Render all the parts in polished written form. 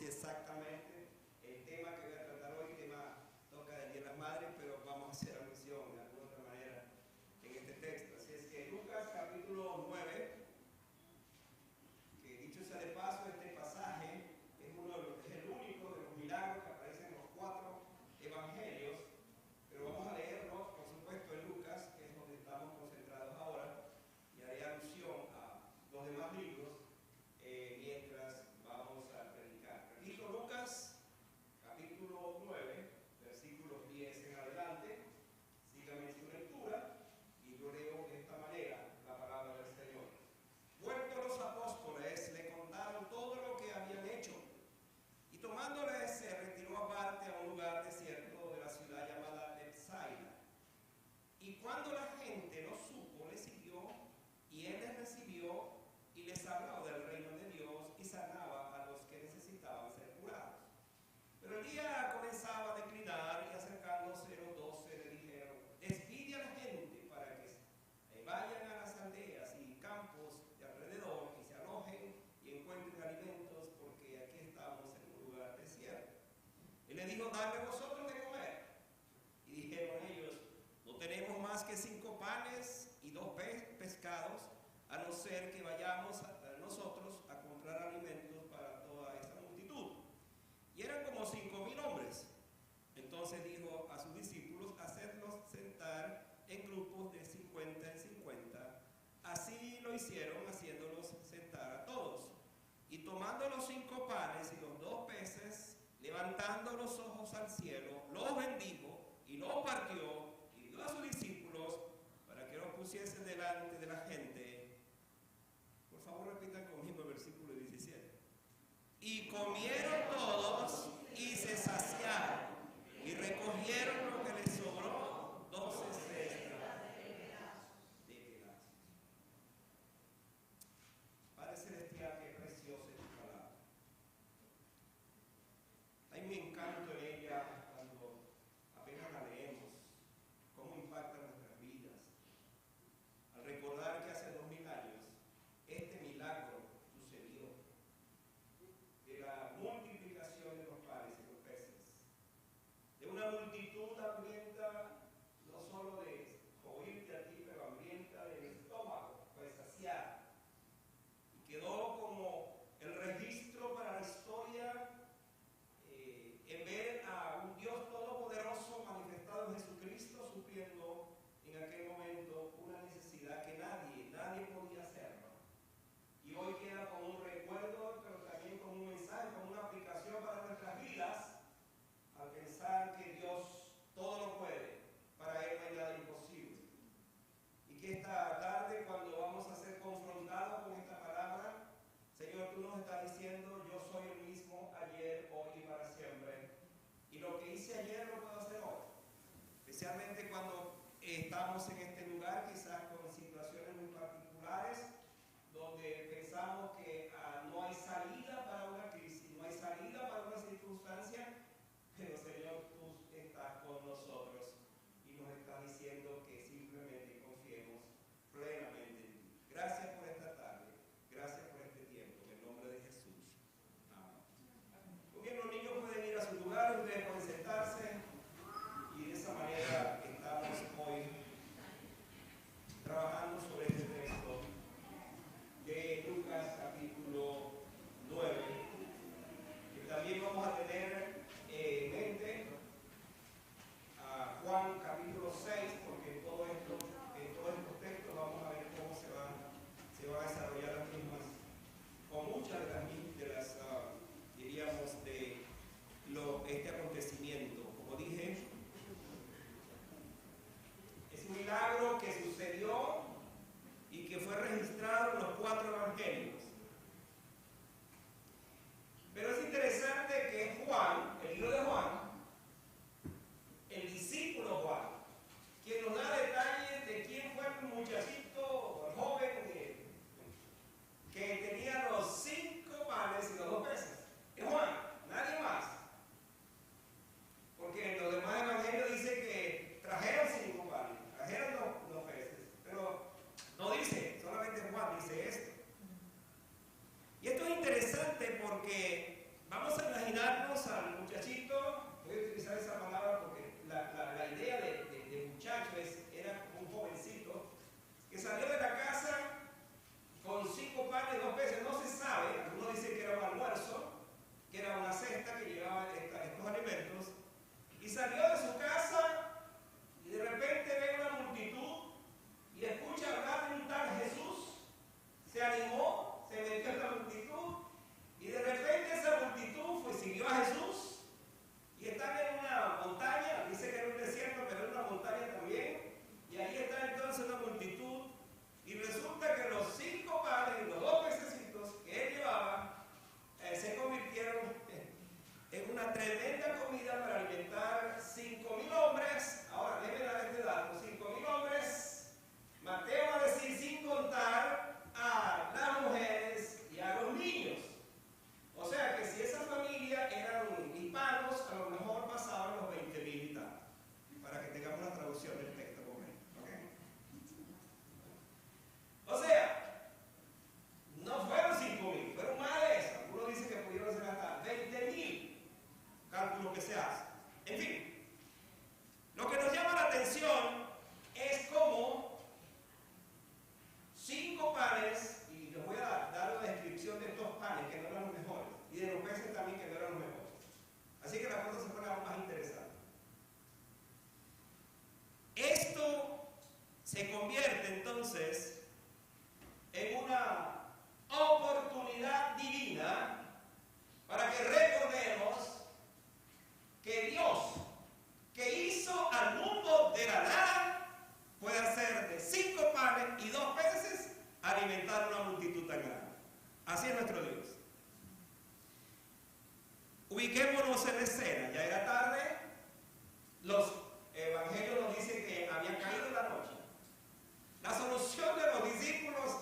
sé exactamente el tema que voy a tratar hoy. El tema toca del Día de las Madres, pero vamos a hacer alusión de alguna otra manera en este texto. Así es que Lucas capítulo 9, que dicho sea de paso, este pasaje es el único de los milagros que aparecen en los 4 evangelios, pero vamos a leerlos, por supuesto, en Lucas, que es donde estamos concentrados ahora, y haré alusión a los demás libros mientras vamos a predicar. Repito, Lucas capítulo 9, versículos 10 en adelante. Síganme en su lectura y yo leo de esta manera la palabra del Señor. Vueltos los apóstoles, le contaron todo lo que habían hecho, y tomándoles se retiró aparte a un lugar desierto de la ciudad llamada Bethsaida. Y cuando la gente lo supo, le siguió, y él les recibió y les hablaba del reino de Dios y sanaba a los que necesitaban ser curados. Pero el día comenzaba a declinar y acercándose los 12 le dijeron: despide a la gente para que vayan a las aldeas y campos de alrededor y se alojen y encuentren alimentos, porque aquí estamos en un lugar desierto. Él le dijo: dadle vosotros de comer. Y dijeron ellos: no tenemos más que 5 panes y 2 pescados, a no ser que vayamos nosotros a comprar alimentos para toda esta multitud. Y eran como 5,000 hombres. Entonces dijo a sus discípulos: hacedlos sentar en grupos de 50 en 50. Así lo hicieron, haciéndolos sentar a todos. Y tomando los 5 panes y los 2 peces, levantando los ojos al cielo, los bendijo y los partió y dio a sus discípulos para que los pusiesen delante de la gente. Por favor, repitan conmigo el versículo 17. Y comieron todos y se saciaron, y recogieron lo que les sobró, 12 cestas de pedazos. Padre Celestial, qué preciosa es tu palabra. Hay un encanto en ella cuando apenas la leemos, cómo impacta nuestras vidas. Al recordar que hace 2000 años este milagro sucedió, de la multiplicación de los panes y los peces, de una multitud hambrienta, no solo de oírte a ti, pero hambrienta del estómago, pues saciada. Y quedó como el registro para la historia en ver a un Dios todopoderoso manifestado en Jesucristo, supliendo en aquel momento una necesidad que nadie podía hacerlo. Y hoy queda como un recuerdo, pero también como un mensaje, como una aplicación para nuestras vidas, al pensar que Dios todo lo puede, para Él no hay nada imposible. Y que esta tarde, cuando vamos a ser confrontados con esta palabra, Señor, tú nos estás diciendo: yo soy el mismo ayer, hoy y para siempre. Y lo que hice ayer lo puedo hacer hoy. Especialmente cuando estamos en este lugar, quizás con situaciones muy particulares, donde pensamos que no hay salida para una crisis, no hay salida para una circunstancia, pero Señor, tú estás con nosotros y nos estás diciendo que simplemente confiemos plenamente en ti. Gracias por esta tarde, gracias por este tiempo, en el nombre de Jesús. Amén. Muy bien, los niños pueden ir a su lugar, ustedes pueden sentarse, y de esa manera estamos hoy alimentar a una multitud tan grande. Así es nuestro Dios. Ubiquémonos en la escena. Ya era tarde. Los evangelios nos dicen que había caído la noche. La solución de los discípulos,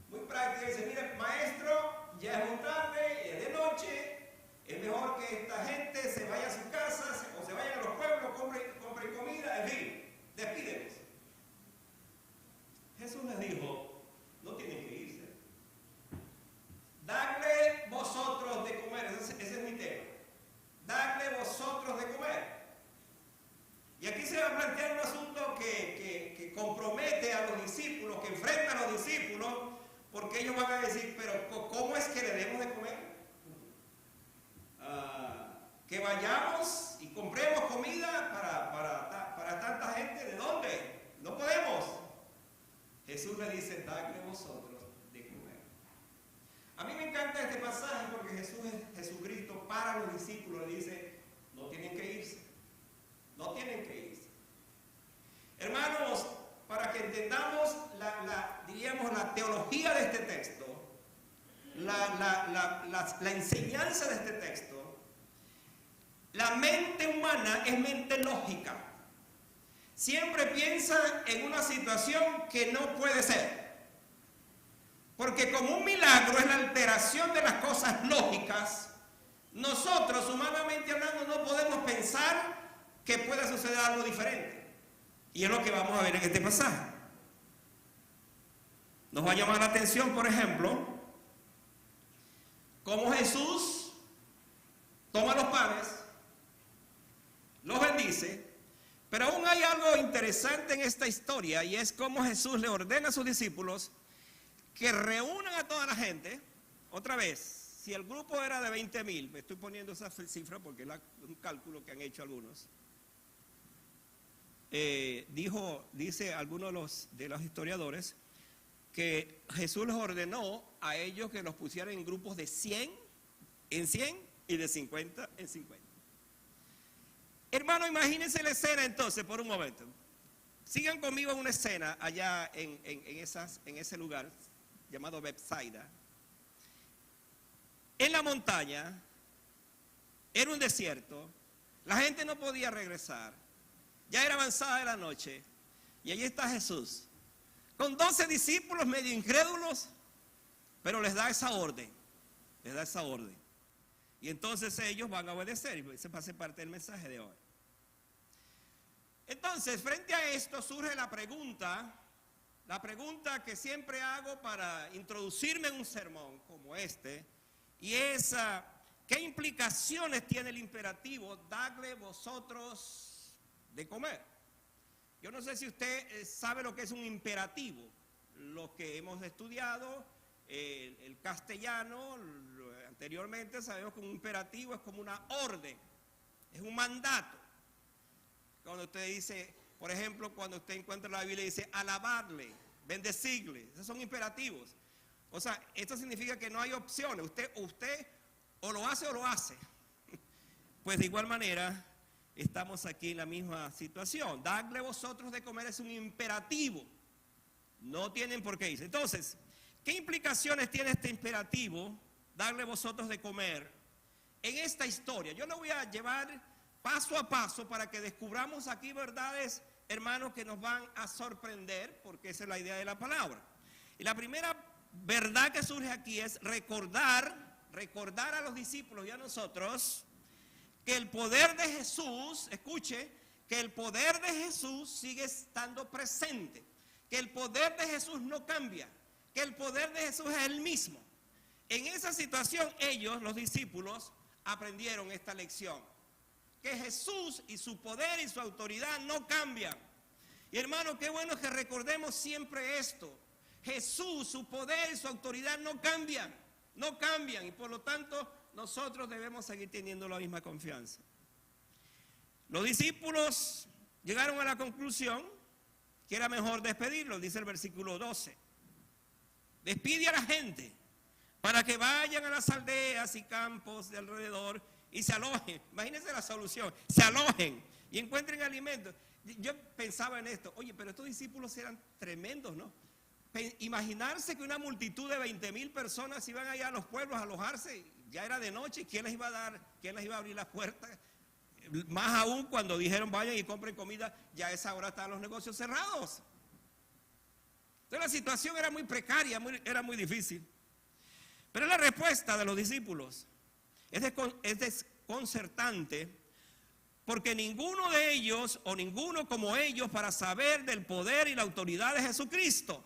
muy práctica, dice: mire, maestro, ya es muy tarde, es de noche, es mejor que esta gente se vaya a sus casas o se vayan a los pueblos, compren comida, en fin, despídenos. Jesús les dijo: no tienen que irse. Dadle vosotros de comer. Ese es mi tema. Dadle vosotros de comer. Y aquí se va a plantear un asunto que compromete a los discípulos, que enfrenta a los discípulos, porque ellos van a decir: pero ¿cómo es que le demos de comer? Que vayamos y compremos comida para tanta gente. ¿De dónde? No podemos. Jesús le dice: dadle vosotros de comer. A mí me encanta este pasaje porque Jesucristo para a los discípulos le dice: no tienen que irse. No tienen que irse. Hermanos, para que entendamos diríamos, la teología de este texto, la enseñanza de este texto, la mente humana es mente lógica. Siempre piensa en una situación que no puede ser. Porque como un milagro es la alteración de las cosas lógicas, nosotros, humanamente hablando, no podemos pensar que pueda suceder algo diferente. Y es lo que vamos a ver en este pasaje. Nos va a llamar la atención, por ejemplo, cómo Jesús toma los panes, los bendice, pero aún hay algo interesante en esta historia, y es cómo Jesús le ordena a sus discípulos que reúnan a toda la gente. Otra vez, si el grupo era de 20,000, me estoy poniendo esa cifra porque es un cálculo que han hecho algunos. Dice algunos de los historiadores que Jesús les ordenó a ellos que los pusieran en grupos de 100 en 100 y de 50 en 50. Hermano, imagínense la escena entonces por un momento. Sigan conmigo en una escena allá en ese lugar llamado Bethsaida. En la montaña, era un desierto, la gente no podía regresar. Ya era avanzada de la noche y allí está Jesús con 12 discípulos medio incrédulos, pero les da esa orden, y entonces ellos van a obedecer, y se hace parte del mensaje de hoy. Entonces, frente a esto surge la pregunta que siempre hago para introducirme en un sermón como este, y es: ¿qué implicaciones tiene el imperativo dadle vosotros de comer? Yo no sé si usted sabe lo que es un imperativo. Los que hemos estudiado el castellano anteriormente sabemos que un imperativo es como una orden, es un mandato. Cuando usted dice, por ejemplo, cuando usted encuentra la Biblia y dice alabarle, bendecirle, esos son imperativos. O sea, esto significa que no hay opciones. Usted o lo hace o lo hace. Pues de igual manera estamos aquí en la misma situación. Dadle vosotros de comer es un imperativo. No tienen por qué irse. Entonces, ¿qué implicaciones tiene este imperativo? Darle vosotros de comer en esta historia. Yo lo voy a llevar paso a paso para que descubramos aquí verdades, hermanos, que nos van a sorprender, porque esa es la idea de la palabra. Y la primera verdad que surge aquí es recordar a los discípulos y a nosotros que el poder de Jesús, escuche, que el poder de Jesús sigue estando presente, que el poder de Jesús no cambia, que el poder de Jesús es el mismo. En esa situación ellos, los discípulos, aprendieron esta lección, que Jesús y su poder y su autoridad no cambian. Y hermano, qué bueno que recordemos siempre esto: Jesús, su poder y su autoridad no cambian, y por lo tanto nosotros debemos seguir teniendo la misma confianza. Los discípulos llegaron a la conclusión que era mejor despedirlos, dice el versículo 12. Despide a la gente para que vayan a las aldeas y campos de alrededor y se alojen. Imagínense la solución: se alojen y encuentren alimento. Yo pensaba en esto: oye, pero estos discípulos eran tremendos, ¿no? imaginarse que una multitud de 20,000 personas iban allá a los pueblos a alojarse, ya era de noche, ¿quién les iba a dar, quién les iba a abrir las puertas? Más aún cuando dijeron vayan y compren comida, ya a esa hora estaban los negocios cerrados. Entonces la situación era muy precaria, era muy difícil. Pero la respuesta de los discípulos es desconcertante, porque ninguno de ellos o ninguno como ellos para saber del poder y la autoridad de Jesucristo.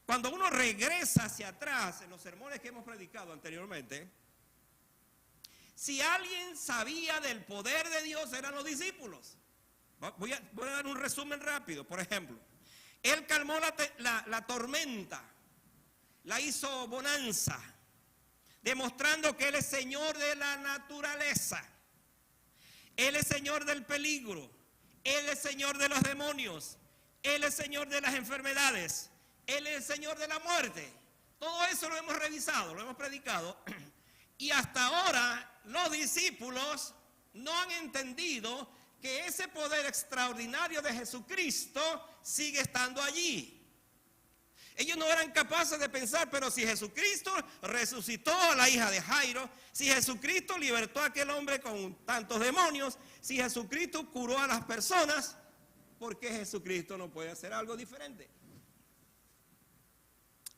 Cuando uno regresa hacia atrás en los sermones que hemos predicado anteriormente, si alguien sabía del poder de Dios eran los discípulos. Voy a dar un resumen rápido. Por ejemplo, Él calmó la tormenta, la hizo bonanza, demostrando que Él es Señor de la naturaleza. Él es Señor del peligro, Él es Señor de los demonios, Él es Señor de las enfermedades, Él es Señor de la muerte. Todo eso lo hemos revisado, lo hemos predicado. Y hasta ahora los discípulos no han entendido que ese poder extraordinario de Jesucristo sigue estando allí. Ellos no eran capaces de pensar, pero si Jesucristo resucitó a la hija de Jairo, si Jesucristo libertó a aquel hombre con tantos demonios, si Jesucristo curó a las personas, ¿por qué Jesucristo no puede hacer algo diferente?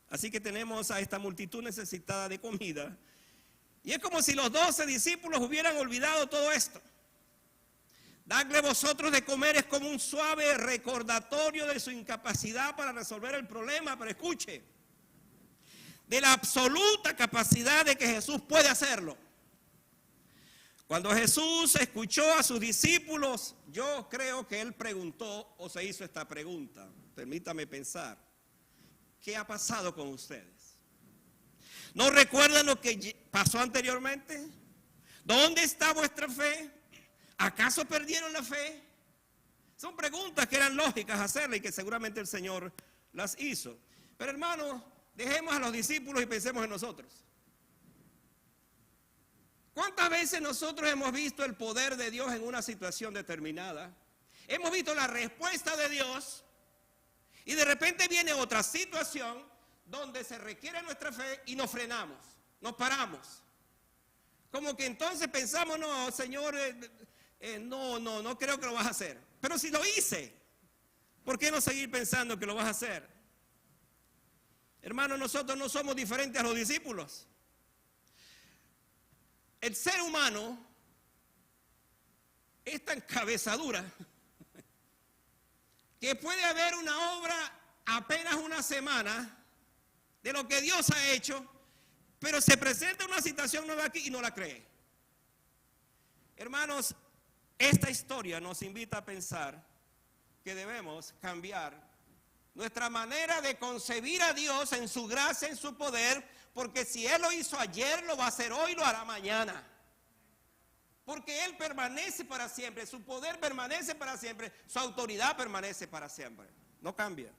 Así que tenemos a esta multitud necesitada de comida. Y es como si los 12 discípulos hubieran olvidado todo esto. Dadle vosotros de comer es como un suave recordatorio de su incapacidad para resolver el problema, pero escuche, de la absoluta capacidad de que Jesús puede hacerlo. Cuando Jesús escuchó a sus discípulos, yo creo que Él preguntó o se hizo esta pregunta. Permítame pensar, ¿qué ha pasado con ustedes? ¿No recuerdan lo que pasó anteriormente? ¿Dónde está vuestra fe? ¿Acaso perdieron la fe? Son preguntas que eran lógicas hacerle y que seguramente el Señor las hizo. Pero hermanos, dejemos a los discípulos y pensemos en nosotros. ¿Cuántas veces nosotros hemos visto el poder de Dios en una situación determinada? Hemos visto la respuesta de Dios y de repente viene otra situación donde se requiere nuestra fe y nos frenamos, nos paramos. Como que entonces pensamos, no, Señor, no creo que lo vas a hacer. Pero si lo hice, ¿por qué no seguir pensando que lo vas a hacer? Hermanos, nosotros no somos diferentes a los discípulos. El ser humano es tan cabezadura que puede haber una obra apenas una semana de lo que Dios ha hecho, pero se presenta una situación nueva aquí y no la cree. Hermanos, esta historia nos invita a pensar que debemos cambiar nuestra manera de concebir a Dios en su gracia, en su poder, porque si Él lo hizo ayer, lo va a hacer hoy, lo hará mañana. Porque Él permanece para siempre, su poder permanece para siempre, su autoridad permanece para siempre, no cambia.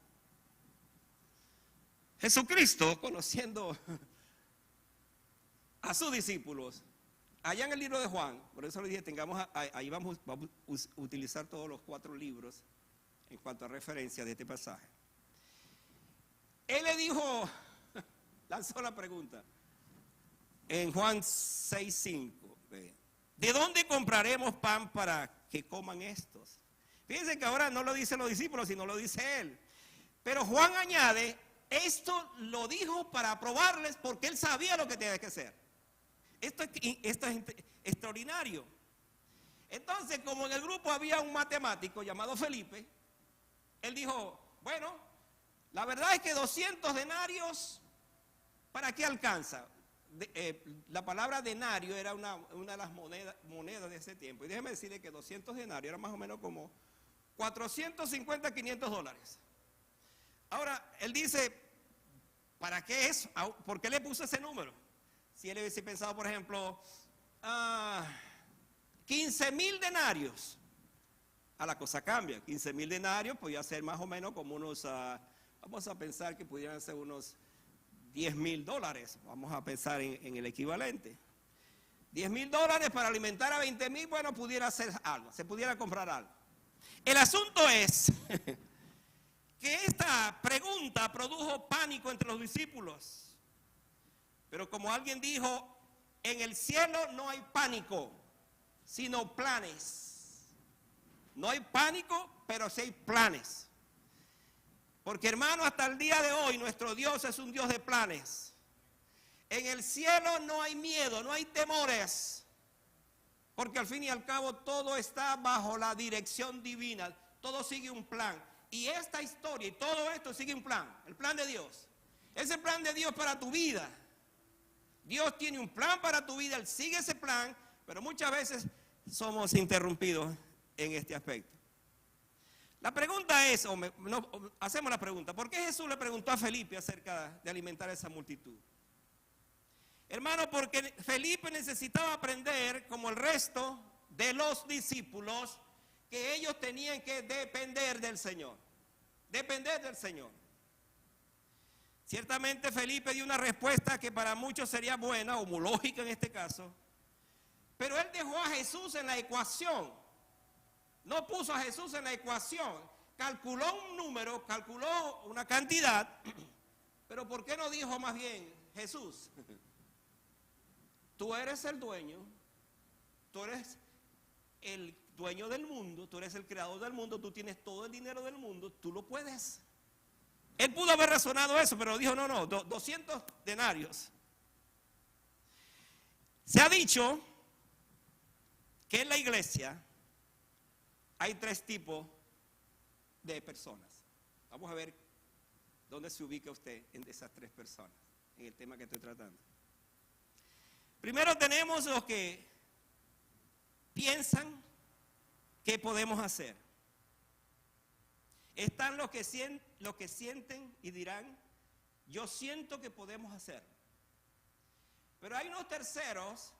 Jesucristo, conociendo a sus discípulos, allá en el libro de Juan, por eso le dije, ahí vamos a utilizar todos los 4 libros en cuanto a referencia de este pasaje. Él le dijo, lanzó la pregunta, en Juan 6:5, ¿de dónde compraremos pan para que coman estos? Fíjense que ahora no lo dicen los discípulos, sino lo dice Él. Pero Juan añade, esto lo dijo para probarles porque Él sabía lo que tenía que hacer. Esto es extraordinario. Entonces, como en el grupo había un matemático llamado Felipe, él dijo, bueno, la verdad es que 200 denarios, ¿para qué alcanza? La palabra denario era una de las monedas de ese tiempo. Y déjeme decirle que 200 denarios era más o menos como 450, 500 dólares. Ahora, él dice, ¿para qué eso? ¿Por qué le puso ese número? Si él hubiese pensado, por ejemplo, 15,000 denarios, a la cosa cambia. 15,000 denarios podía ser más o menos como unos, vamos a pensar que pudieran ser unos 10,000 dólares. Vamos a pensar en el equivalente. 10,000 dólares para alimentar a 20,000, bueno, pudiera ser algo, se pudiera comprar algo. El asunto es que esta pregunta produjo pánico entre los discípulos. Pero como alguien dijo, en el cielo no hay pánico, sino planes. No hay pánico, pero sí hay planes. Porque hermano, hasta el día de hoy nuestro Dios es un Dios de planes. En el cielo no hay miedo, no hay temores. Porque al fin y al cabo todo está bajo la dirección divina. Todo sigue un plan. Y esta historia y todo esto sigue un plan. El plan de Dios. Es el plan de Dios para tu vida. Dios tiene un plan para tu vida. Él sigue ese plan. Pero muchas veces somos interrumpidos en este aspecto. La pregunta es, hacemos la pregunta. ¿Por qué Jesús le preguntó a Felipe acerca de alimentar a esa multitud? Hermano, porque Felipe necesitaba aprender, como el resto de los discípulos, que ellos tenían que depender del Señor. Depender del Señor. Ciertamente Felipe dio una respuesta que para muchos sería buena, o muy lógica en este caso. Pero él dejó a Jesús en la ecuación. No puso a Jesús en la ecuación. Calculó un número, calculó una cantidad. Pero ¿por qué no dijo más bien, Jesús, tú eres el dueño, tú eres el dueño del mundo, tú eres el creador del mundo, tú tienes todo el dinero del mundo, tú lo puedes? Él pudo haber razonado eso, pero dijo, no, 200 denarios. Se ha dicho que en la iglesia hay 3 tipos de personas. Vamos a ver dónde se ubica usted en esas 3 personas, en el tema que estoy tratando. Primero tenemos los que piensan que podemos hacer. Están los que sienten y dirán, yo siento que podemos hacer. Pero hay unos terceros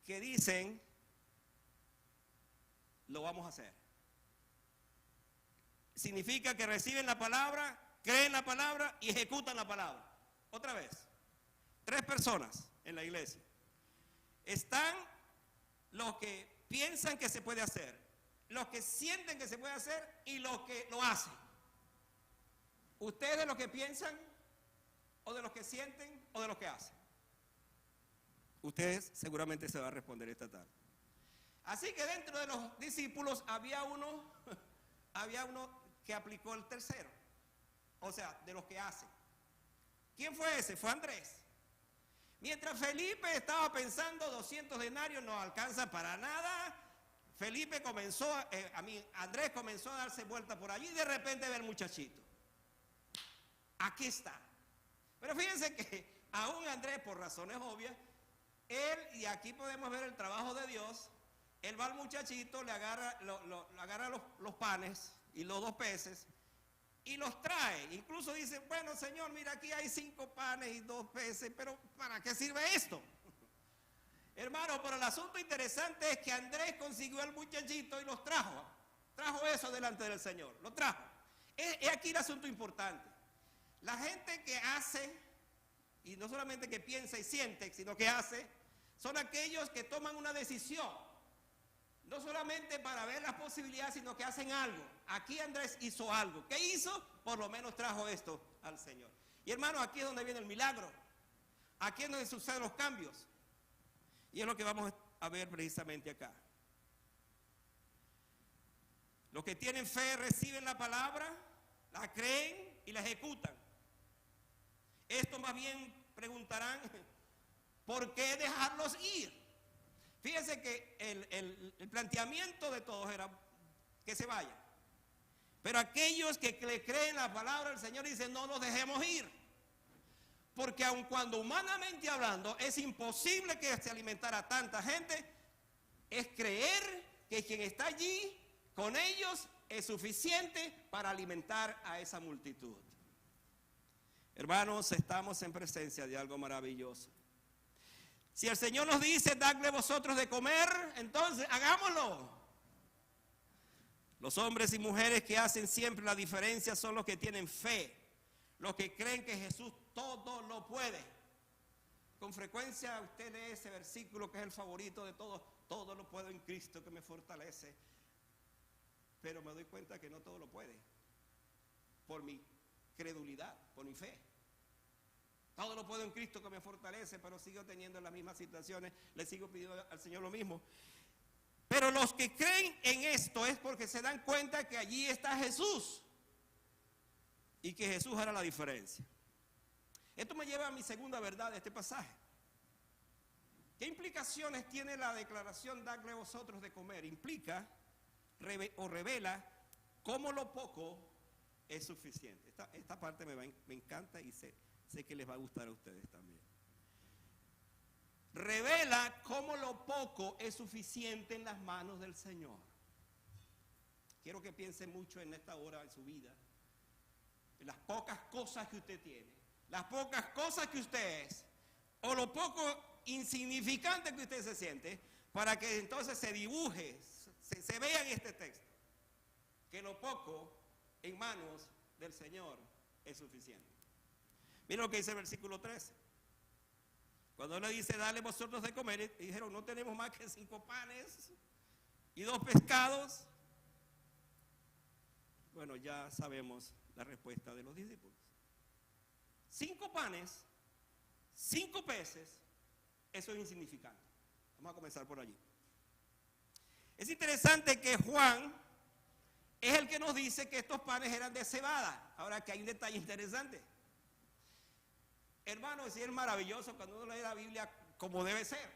que dicen, lo vamos a hacer. Significa que reciben la palabra, creen la palabra y ejecutan la palabra. Otra vez, 3 personas en la iglesia. Están los que piensan que se puede hacer, los que sienten que se puede hacer y los que lo hacen. ¿Ustedes de los que piensan o de los que sienten o de los que hacen? Ustedes seguramente se va a responder esta tarde. Así que dentro de los discípulos había uno que aplicó el tercero, o sea, de los que hacen. ¿Quién fue ese? Fue Andrés. Mientras Felipe estaba pensando 200 denarios no alcanza para nada, Andrés comenzó a darse vuelta por allí y de repente ve al muchachito. Aquí está. Pero fíjense que aún Andrés, por razones obvias, y aquí podemos ver el trabajo de Dios, él va al muchachito, le agarra los panes y los 2 peces y los trae. Incluso dice, bueno, Señor, mira, aquí hay 5 panes y 2 peces, pero ¿para qué sirve esto? Hermano, pero el asunto interesante es que Andrés consiguió al muchachito y los trajo. Trajo eso delante del Señor, lo trajo. Es aquí el asunto importante. La gente que hace, y no solamente que piensa y siente, sino que hace, son aquellos que toman una decisión. No solamente para ver las posibilidades, sino que hacen algo. Aquí Andrés hizo algo. ¿Qué hizo? Por lo menos trajo esto al Señor. Y hermano, aquí es donde viene el milagro. Aquí es donde suceden los cambios. Y es lo que vamos a ver precisamente acá. Los que tienen fe reciben la palabra, la creen y la ejecutan. Esto más bien preguntarán, ¿por qué dejarlos ir? Fíjense que el planteamiento de todos era que se vayan. Pero aquellos que le creen la palabra del Señor dicen, no los dejemos ir. Porque aun cuando humanamente hablando es imposible que se alimentara a tanta gente, es creer que quien está allí con ellos es suficiente para alimentar a esa multitud. Hermanos, estamos en presencia de algo maravilloso. Si el Señor nos dice, dadle vosotros de comer, entonces hagámoslo. Los hombres y mujeres que hacen siempre la diferencia son los que tienen fe, los que creen que Jesús todo lo puede. Con frecuencia usted lee ese versículo que es el favorito de todos, todo lo puedo en Cristo que me fortalece. Pero me doy cuenta que no todo lo puede. por mi credulidad, por mi fe. Todo lo puedo en Cristo que me fortalece, pero sigo teniendo las mismas situaciones, le sigo pidiendo al Señor lo mismo. Pero los que creen en esto es porque se dan cuenta que allí está Jesús y que Jesús hará la diferencia. Esto me lleva a mi segunda verdad de este pasaje. ¿Qué implicaciones tiene la declaración dadle vosotros de comer? Implica o revela cómo lo poco es suficiente. Esta parte me encanta y sé que les va a gustar a ustedes también. Revela cómo lo poco es suficiente en las manos del Señor. Quiero que piensen mucho en esta hora de su vida, en las pocas cosas que usted tiene, las pocas cosas que usted es, o lo poco insignificante que usted se siente, para que entonces se dibuje, se vea en este texto, que lo poco en manos del Señor es suficiente. Miren lo que dice el versículo 13. Cuando le dice, dale vosotros de comer, dijeron, no tenemos más que 5 panes y 2 pescados. Bueno, ya sabemos la respuesta de los discípulos. 5 panes, 5 peces, eso es insignificante. Vamos a comenzar por allí. Es interesante que Juan es el que nos dice que estos panes eran de cebada. Ahora que hay un detalle interesante. Hermanos, sí es maravilloso cuando uno lee la Biblia como debe ser.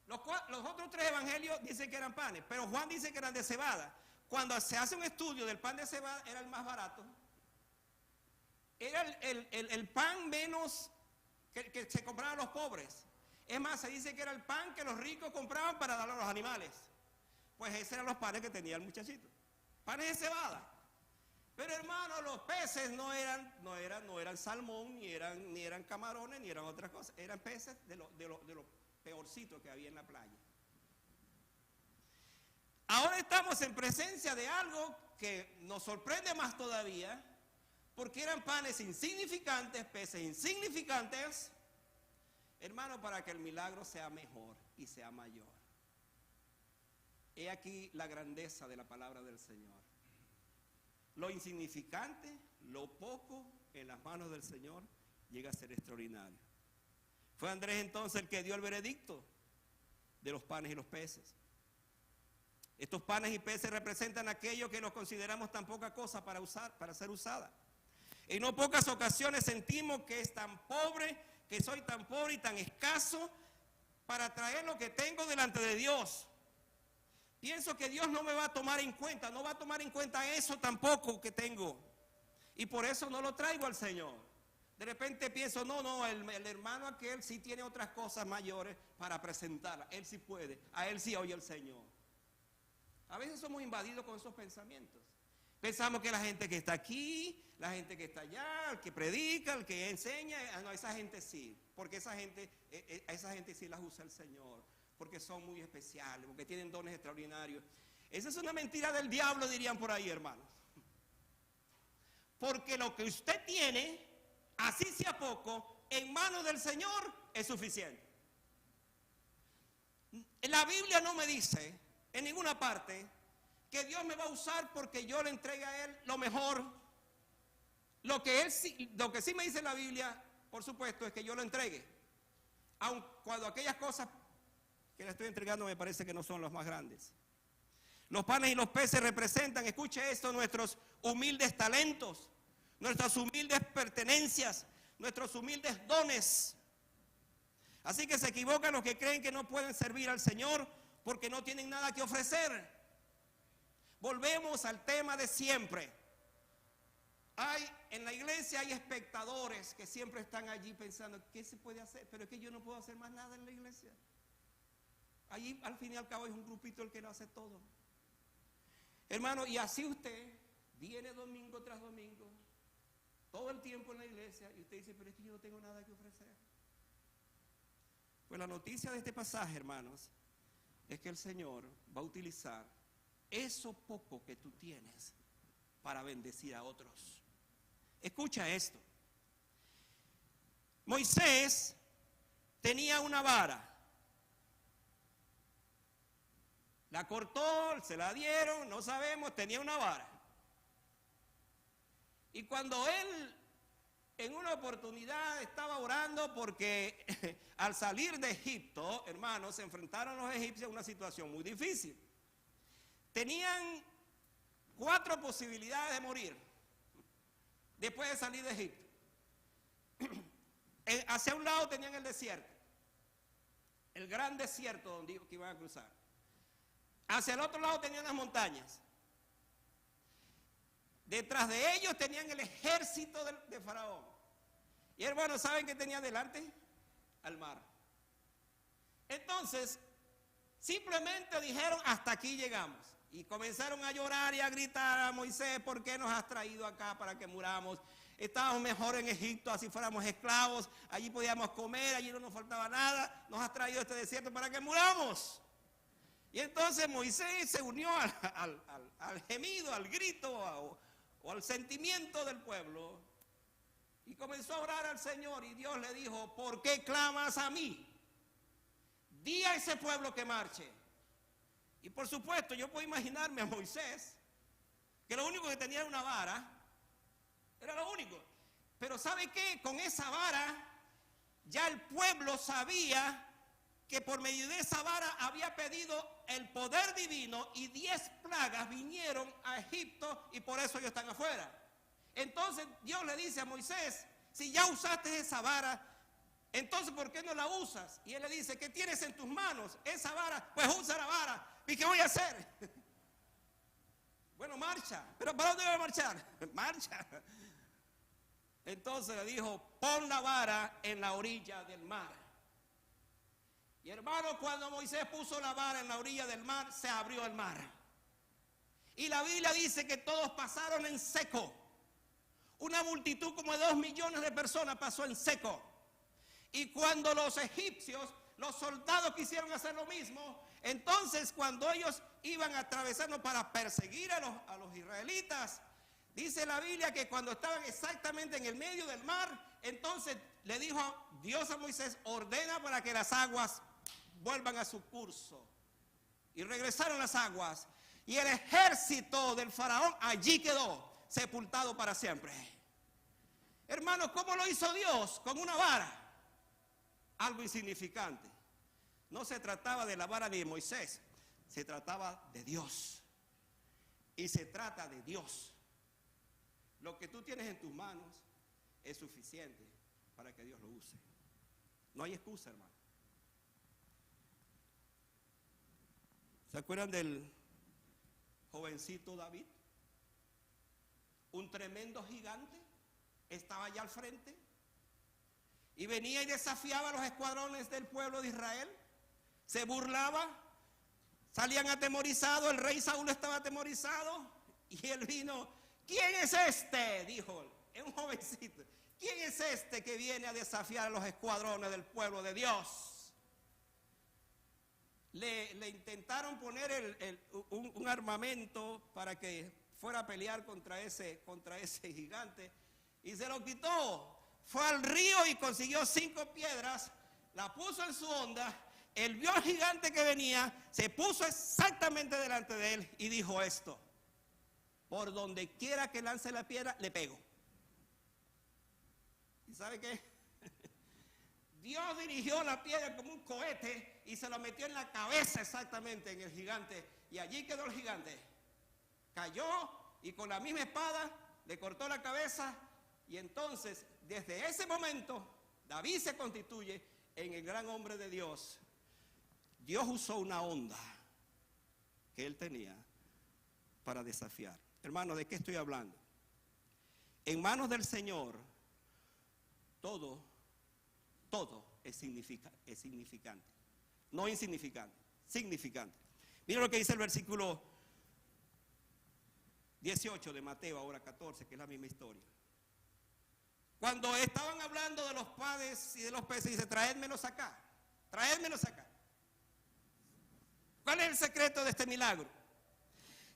Los otros 3 evangelios dicen que eran panes, pero Juan dice que eran de cebada. Cuando se hace un estudio del pan de cebada, era el más barato. Era el pan menos que se compraban los pobres. Es más, se dice que era el pan que los ricos compraban para darle a los animales. Pues esos eran los panes que tenía el muchachito. Panes de cebada. Pero hermano, los peces no eran salmón, ni eran camarones, ni eran otras cosas. Eran peces de lo peorcito que había en la playa. Ahora estamos en presencia de algo que nos sorprende más todavía, porque eran panes insignificantes, peces insignificantes, hermano, para que el milagro sea mejor y sea mayor. He aquí la grandeza de la palabra del Señor. Lo insignificante, lo poco en las manos del Señor llega a ser extraordinario. Fue Andrés entonces el que dio el veredicto de los panes y los peces. Estos panes y peces representan aquello que nos consideramos tan poca cosa para ser usada. En no pocas ocasiones sentimos que es tan pobre, que soy tan pobre y tan escaso para traer lo que tengo delante de Dios. Pienso que Dios no me va a tomar en cuenta, no va a tomar en cuenta eso tampoco que tengo. Y por eso no lo traigo al Señor. De repente pienso, no, el hermano aquel sí tiene otras cosas mayores para presentarla. Él sí puede, a él sí oye el Señor. A veces somos invadidos con esos pensamientos. Pensamos que la gente que está aquí, la gente que está allá, el que predica, el que enseña, no, esa gente sí, porque esa gente sí las usa el Señor. Porque son muy especiales, porque tienen dones extraordinarios. Esa es una mentira del diablo, dirían por ahí, hermanos. Porque lo que usted tiene, así sea poco, en manos del Señor es suficiente. La Biblia no me dice en ninguna parte que Dios me va a usar porque yo le entregue a Él lo mejor. Lo que sí me dice la Biblia, por supuesto, es que yo lo entregue. Aun cuando aquellas cosas que le estoy entregando me parece que no son los más grandes. Los panes y los peces representan, escuche esto, nuestros humildes talentos, nuestras humildes pertenencias, nuestros humildes dones. Así que se equivocan los que creen que no pueden servir al Señor porque no tienen nada que ofrecer. Volvemos al tema de siempre. En la iglesia hay espectadores que siempre están allí pensando, ¿qué se puede hacer? Pero es que yo no puedo hacer más nada en la iglesia. Allí al fin y al cabo es un grupito el que lo hace todo. Hermano, y así usted viene domingo tras domingo, todo el tiempo en la iglesia, y usted dice, pero es que yo no tengo nada que ofrecer. Pues la noticia de este pasaje, hermanos, es que el Señor va a utilizar eso poco que tú tienes para bendecir a otros. Escucha esto. Moisés tenía una vara. La cortó, se la dieron, no sabemos, tenía una vara. Y cuando él en una oportunidad estaba orando porque al salir de Egipto, hermanos, se enfrentaron los egipcios a una situación muy difícil. Tenían 4 posibilidades de morir después de salir de Egipto. Hacia un lado tenían el desierto, el gran desierto donde iban a cruzar. Hacia el otro lado tenían las montañas. Detrás de ellos tenían el ejército de Faraón. Y hermanos, ¿saben qué tenía delante? Al mar. Entonces, simplemente dijeron, hasta aquí llegamos. Y comenzaron a llorar y a gritar a Moisés, ¿por qué nos has traído acá para que muramos? Estábamos mejor en Egipto, así fuéramos esclavos, allí podíamos comer, allí no nos faltaba nada, nos has traído a este desierto para que muramos. Y entonces Moisés se unió al gemido, al grito o al sentimiento del pueblo y comenzó a orar al Señor, y Dios le dijo, ¿por qué clamas a mí? Di a ese pueblo que marche. Y por supuesto yo puedo imaginarme a Moisés, que lo único que tenía era una vara, era lo único. Pero ¿sabe qué? Con esa vara ya el pueblo sabía que por medio de esa vara había pedido el poder divino, y 10 plagas vinieron a Egipto y por eso ellos están afuera. Entonces Dios le dice a Moisés, si ya usaste esa vara, entonces ¿por qué no la usas? Y él le dice, ¿qué tienes en tus manos? Esa vara, pues usa la vara. ¿Y qué voy a hacer? Bueno, marcha. ¿Pero para dónde voy a marchar? Marcha. Entonces le dijo, pon la vara en la orilla del mar. Y hermano, cuando Moisés puso la vara en la orilla del mar, se abrió el mar. Y la Biblia dice que todos pasaron en seco. Una multitud como de 2 millones de personas pasó en seco. Y cuando los egipcios, los soldados quisieron hacer lo mismo, entonces cuando ellos iban atravesando para perseguir a los israelitas, dice la Biblia que cuando estaban exactamente en el medio del mar, entonces le dijo Dios a Moisés, ordena para que las aguas vuelvan a su curso. Y regresaron las aguas, y el ejército del faraón allí quedó, sepultado para siempre. Hermanos, ¿cómo lo hizo Dios? Con una vara. Algo insignificante. No se trataba de la vara ni de Moisés, se trataba de Dios. Y se trata de Dios. Lo que tú tienes en tus manos es suficiente para que Dios lo use. No hay excusa, hermano. ¿Se acuerdan del jovencito David? Un tremendo gigante estaba allá al frente y venía y desafiaba a los escuadrones del pueblo de Israel. Se burlaba, salían atemorizados, el rey Saúl estaba atemorizado y él vino. ¿Quién es este? Dijo, es un jovencito. ¿Quién es este que viene a desafiar a los escuadrones del pueblo de Dios? Le intentaron poner un armamento para que fuera a pelear contra ese gigante y se lo quitó. Fue al río y consiguió 5 piedras, la puso en su onda. Él vio al gigante que venía, se puso exactamente delante de él y dijo esto: por donde quiera que lance la piedra, le pego. ¿Y sabe qué? Dios dirigió la piedra como un cohete y se lo metió en la cabeza exactamente en el gigante. Y allí quedó el gigante. Cayó y con la misma espada le cortó la cabeza. Y entonces, desde ese momento, David se constituye en el gran hombre de Dios. Dios usó una onda que él tenía para desafiar. Hermano, ¿de qué estoy hablando? En manos del Señor, todo es significante. No insignificante, significante. Mira lo que dice el versículo 18 de Mateo, ahora 14, que es la misma historia. Cuando estaban hablando de los panes y de los peces, dice: traédmelos acá, traédmelos acá. ¿Cuál es el secreto de este milagro?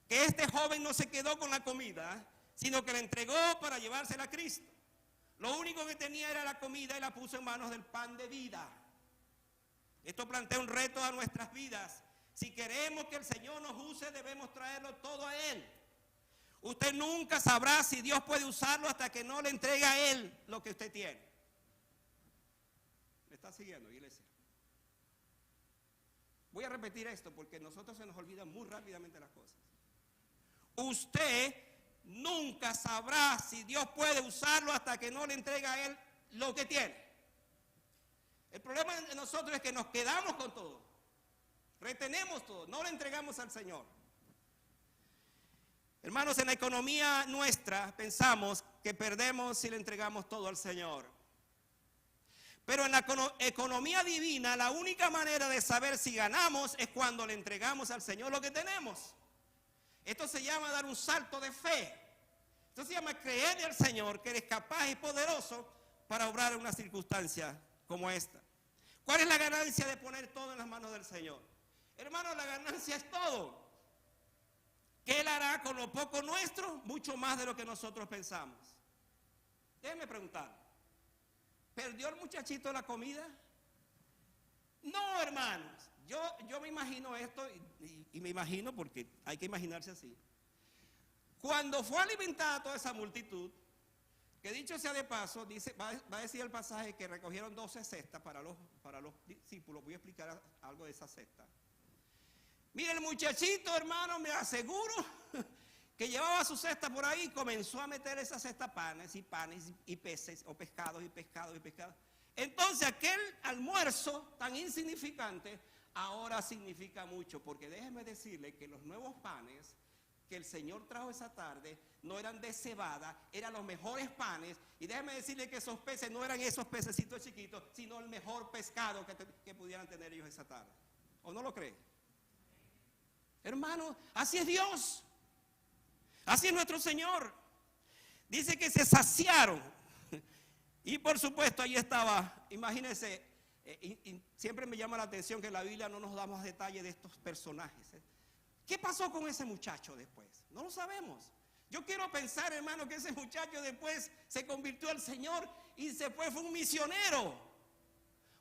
Que este joven no se quedó con la comida, sino que la entregó para llevársela a Cristo. Lo único que tenía era la comida y la puso en manos del pan de vida. Esto plantea un reto a nuestras vidas. Si queremos que el Señor nos use, debemos traerlo todo a Él. Usted nunca sabrá si Dios puede usarlo hasta que no le entregue a Él lo que usted tiene. ¿Me está siguiendo, iglesia? Voy a repetir esto porque a nosotros se nos olvidan muy rápidamente las cosas. Usted nunca sabrá si Dios puede usarlo hasta que no le entregue a Él lo que tiene. El problema de nosotros es que nos quedamos con todo. Retenemos todo, no le entregamos al Señor. Hermanos, en la economía nuestra pensamos que perdemos si le entregamos todo al Señor. Pero en la economía divina, la única manera de saber si ganamos es cuando le entregamos al Señor lo que tenemos. Esto se llama dar un salto de fe. Esto se llama creerle al Señor que Él es capaz y poderoso para obrar en una circunstancia como esta. ¿Cuál es la ganancia de poner todo en las manos del Señor? Hermano, la ganancia es todo. Que Él hará con lo poco nuestro, mucho más de lo que nosotros pensamos. Déjenme preguntar, ¿perdió el muchachito la comida? No, hermanos. Yo me imagino esto, y me imagino porque hay que imaginarse así. Cuando fue alimentada toda esa multitud, que dicho sea de paso, va a decir el pasaje que recogieron 12 cestas para los discípulos. Voy a explicar algo de esa cesta. Mire, el muchachito, hermano, me aseguro que llevaba su cesta por ahí y comenzó a meter esa cesta panes y peces, o pescados y pescados y pescados. Entonces aquel almuerzo tan insignificante ahora significa mucho, porque déjeme decirle que los nuevos panes que el Señor trajo esa tarde no eran de cebada, eran los mejores panes, y déjeme decirle que esos peces no eran esos pececitos chiquitos, sino el mejor pescado que pudieran tener ellos esa tarde. ¿O no lo cree? Hermano, así es Dios, así es nuestro Señor. Dice que se saciaron, y por supuesto ahí estaba, imagínense, y siempre me llama la atención que en la Biblia no nos damos detalles de estos personajes. ¿Qué pasó con ese muchacho después? No lo sabemos. Yo quiero pensar, hermano, que ese muchacho después se convirtió al Señor y se fue un misionero.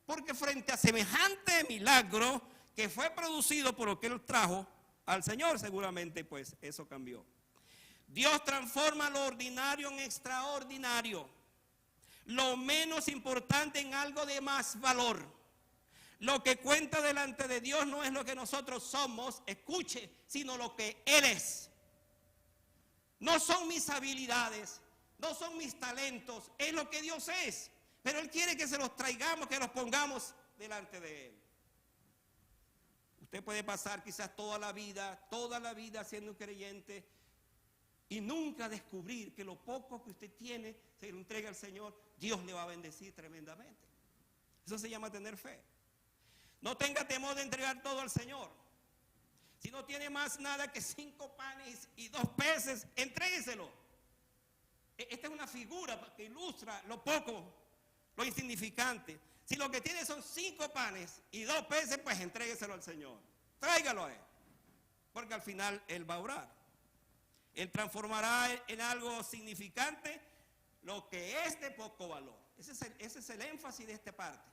Porque frente a semejante milagro que fue producido por lo que él trajo al Señor, seguramente pues eso cambió. Dios transforma lo ordinario en extraordinario. Lo menos importante en algo de más valor. Lo que cuenta delante de Dios no es lo que nosotros somos, escuche, sino lo que Él es. No son mis habilidades, no son mis talentos, es lo que Dios es. Pero Él quiere que se los traigamos, que los pongamos delante de Él. Usted puede pasar quizás toda la vida siendo un creyente y nunca descubrir que lo poco que usted tiene, se lo entrega al Señor, Dios le va a bendecir tremendamente. Eso se llama tener fe. No tenga temor de entregar todo al Señor. Si no tiene más nada que 5 panes y 2 peces, entrégueselo. Esta es una figura que ilustra lo poco, lo insignificante. Si lo que tiene son 5 panes y 2 peces, pues entrégueselo al Señor. Tráigalo a Él. Porque al final Él va a orar. Él transformará en algo significante lo que es de poco valor. Ese es el énfasis de esta parte.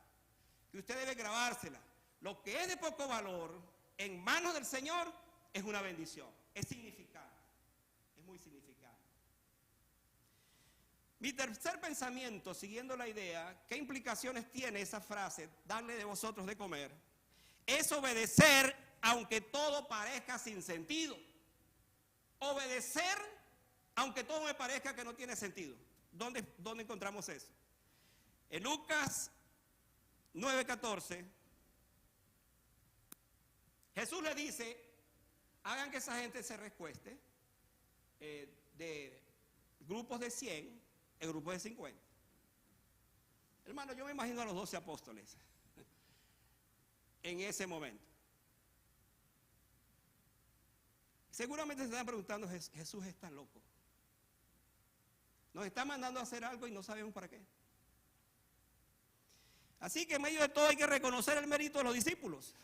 Que usted debe grabársela. Lo que es de poco valor en manos del Señor es una bendición. Es significante. Es muy significante. Mi tercer pensamiento, siguiendo la idea, ¿qué implicaciones tiene esa frase, darle de vosotros de comer? Es obedecer aunque todo parezca sin sentido. Obedecer aunque todo me parezca que no tiene sentido. ¿Dónde encontramos eso? En Lucas 9:14, Jesús le dice, hagan que esa gente se recueste de grupos de 100 en grupos de 50. Hermano, yo me imagino a los 12 apóstoles en ese momento. Seguramente se están preguntando, Jesús está loco. Nos está mandando a hacer algo y no sabemos para qué. Así que en medio de todo hay que reconocer el mérito de los discípulos.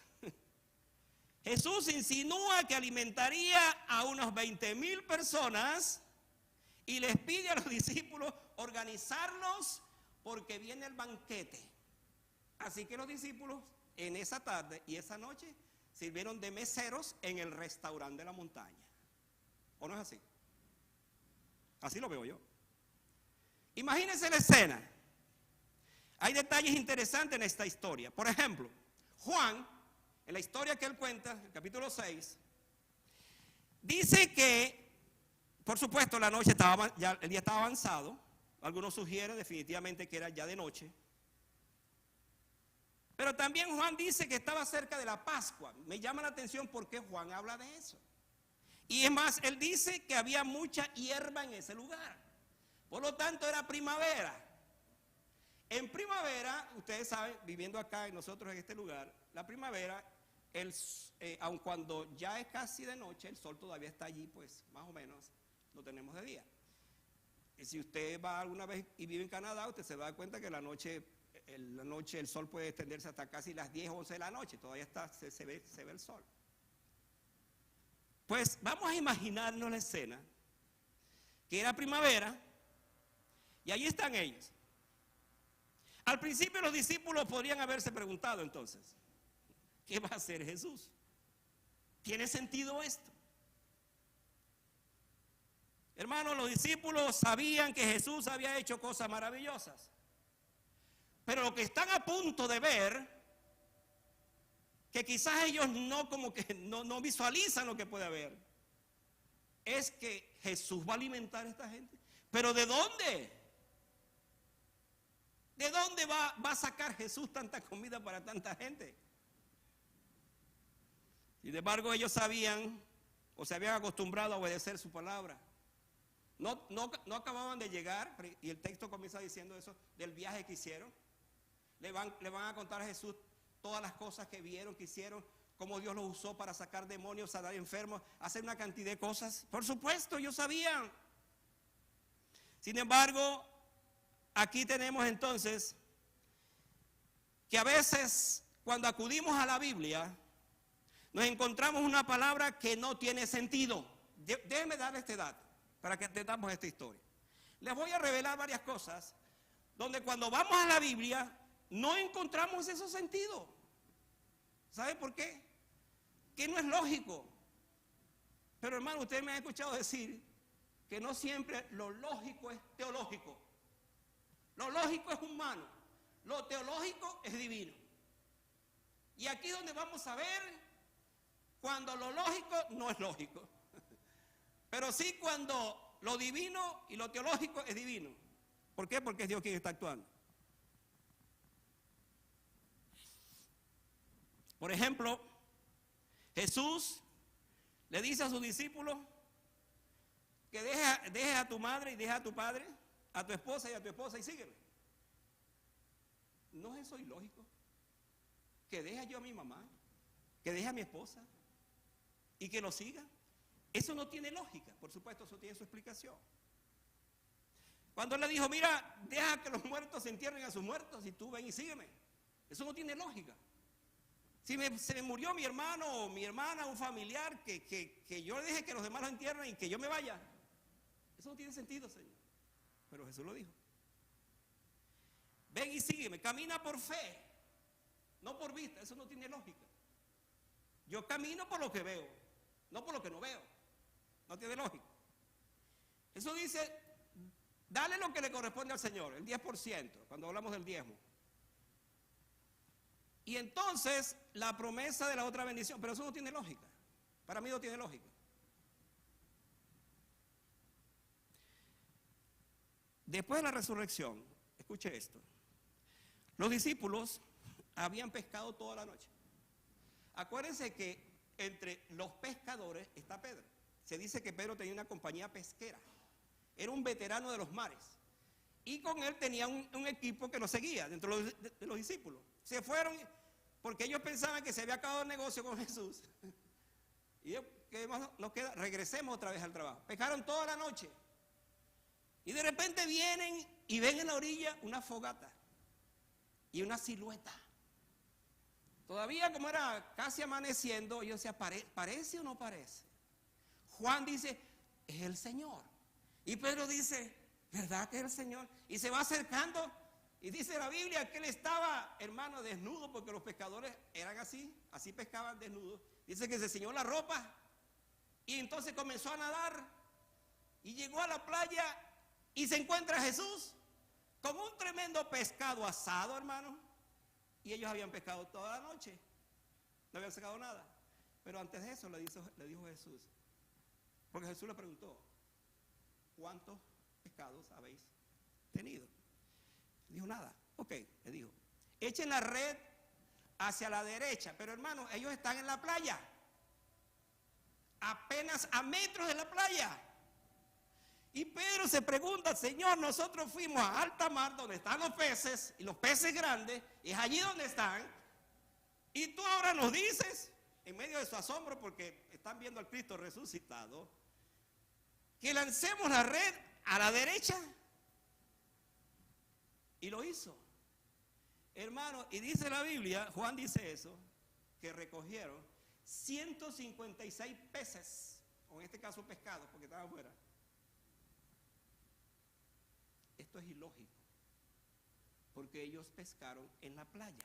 Jesús insinúa que alimentaría a unos 20,000 personas y les pide a los discípulos organizarlos porque viene el banquete. Así que los discípulos en esa tarde y esa noche sirvieron de meseros en el restaurante de la montaña. ¿O no es así? Así lo veo yo. Imagínense la escena. Hay detalles interesantes en esta historia. Por ejemplo, Juan, en la historia que él cuenta, el capítulo 6, dice que, por supuesto, la noche estaba, ya el día estaba avanzado. Algunos sugieren definitivamente que era ya de noche. Pero también Juan dice que estaba cerca de la Pascua. Me llama la atención porque Juan habla de eso. Y es más, él dice que había mucha hierba en ese lugar. Por lo tanto, era primavera. En primavera, ustedes saben, viviendo acá y nosotros en este lugar, la primavera, aun cuando ya es casi de noche, el sol todavía está allí, pues más o menos lo tenemos de día. Y si usted va alguna vez y vive en Canadá, usted se va a dar cuenta que la noche el sol puede extenderse hasta casi las 10 o 11 de la noche, todavía se ve el sol. Pues vamos a imaginarnos la escena, que era primavera, y allí están ellos. Al principio los discípulos podrían haberse preguntado entonces, ¿qué va a hacer Jesús? ¿Tiene sentido esto? Hermanos, los discípulos sabían que Jesús había hecho cosas maravillosas. Pero lo que están a punto de ver, que quizás ellos no visualizan lo que puede haber, es que Jesús va a alimentar a esta gente. ¿Pero de dónde? ¿De dónde va a sacar Jesús tanta comida para tanta gente? Sin embargo, ellos sabían o se habían acostumbrado a obedecer su palabra. No acababan de llegar, y el texto comienza diciendo eso, del viaje que hicieron. Le van a contar a Jesús todas las cosas que vieron, que hicieron, cómo Dios los usó para sacar demonios, sanar enfermos, hacer una cantidad de cosas. Por supuesto, ellos sabían. Sin embargo, aquí tenemos entonces que a veces cuando acudimos a la Biblia nos encontramos una palabra que no tiene sentido. Déjenme darle este dato para que entendamos esta historia. Les voy a revelar varias cosas donde cuando vamos a la Biblia no encontramos esos sentidos. ¿Sabe por qué? Que no es lógico. Pero hermano, ustedes me han escuchado decir que no siempre lo lógico es teológico. Lo lógico es humano, lo teológico es divino. Y aquí es donde vamos a ver cuando lo lógico no es lógico. Pero sí cuando lo divino y lo teológico es divino. ¿Por qué? Porque es Dios quien está actuando. Por ejemplo, Jesús le dice a sus discípulos que dejes a tu madre y dejes a tu padre, a tu esposa y sígueme. ¿No es eso ilógico? Que deje yo a mi mamá, que deje a mi esposa y que lo siga. Eso no tiene lógica, por supuesto, eso tiene su explicación. Cuando él le dijo, mira, deja que los muertos se entierren a sus muertos y tú ven y sígueme. Eso no tiene lógica. Si se me murió mi hermano o mi hermana, un familiar, que yo le deje que los demás lo entierren y que yo me vaya. Eso no tiene sentido, Señor. Pero Jesús lo dijo. Ven y sígueme, camina por fe, no por vista, eso no tiene lógica. Yo camino por lo que veo, no por lo que no veo. No tiene lógica. Eso dice, dale lo que le corresponde al Señor, el 10%, cuando hablamos del diezmo. Y entonces la promesa de la otra bendición, pero eso no tiene lógica. Para mí no tiene lógica. Después de la resurrección, escuche esto. Los discípulos habían pescado toda la noche. Acuérdense que entre los pescadores está Pedro. Se dice que Pedro tenía una compañía pesquera. Era un veterano de los mares. Y con él tenía un equipo que lo seguía dentro de los discípulos. Se fueron porque ellos pensaban que se había acabado el negocio con Jesús. Y ¿qué más nos queda? Regresemos otra vez al trabajo. Pescaron toda la noche. Y de repente vienen y ven en la orilla una fogata y una silueta. Todavía como era casi amaneciendo, yo decía, ¿parece o no parece? Juan dice, es el Señor. Y Pedro dice, ¿verdad que es el Señor? Y se va acercando y dice la Biblia que él estaba, hermano, desnudo, porque los pescadores eran así pescaban desnudos. Dice que se ciñó la ropa y entonces comenzó a nadar. y llegó a la playa y se encuentra a Jesús con un tremendo pescado asado, hermano. Y ellos habían pescado toda la noche, no habían sacado nada. Pero antes de eso le dijo Jesús, porque Jesús le preguntó, ¿cuántos pescados habéis tenido? Dijo, nada. Ok, le dijo, echen la red hacia la derecha. Pero hermano, ellos están en la playa, apenas a metros de la playa. Y Pedro se pregunta, Señor, nosotros fuimos a alta mar donde están los peces, y los peces grandes, es allí donde están, y tú ahora nos dices, en medio de su asombro porque están viendo al Cristo resucitado, que lancemos la red a la derecha. Y lo hizo, hermano. Y dice la Biblia, Juan dice eso, que recogieron 156 peces, o en este caso pescados, porque estaban afuera. Esto es ilógico, porque ellos pescaron en la playa.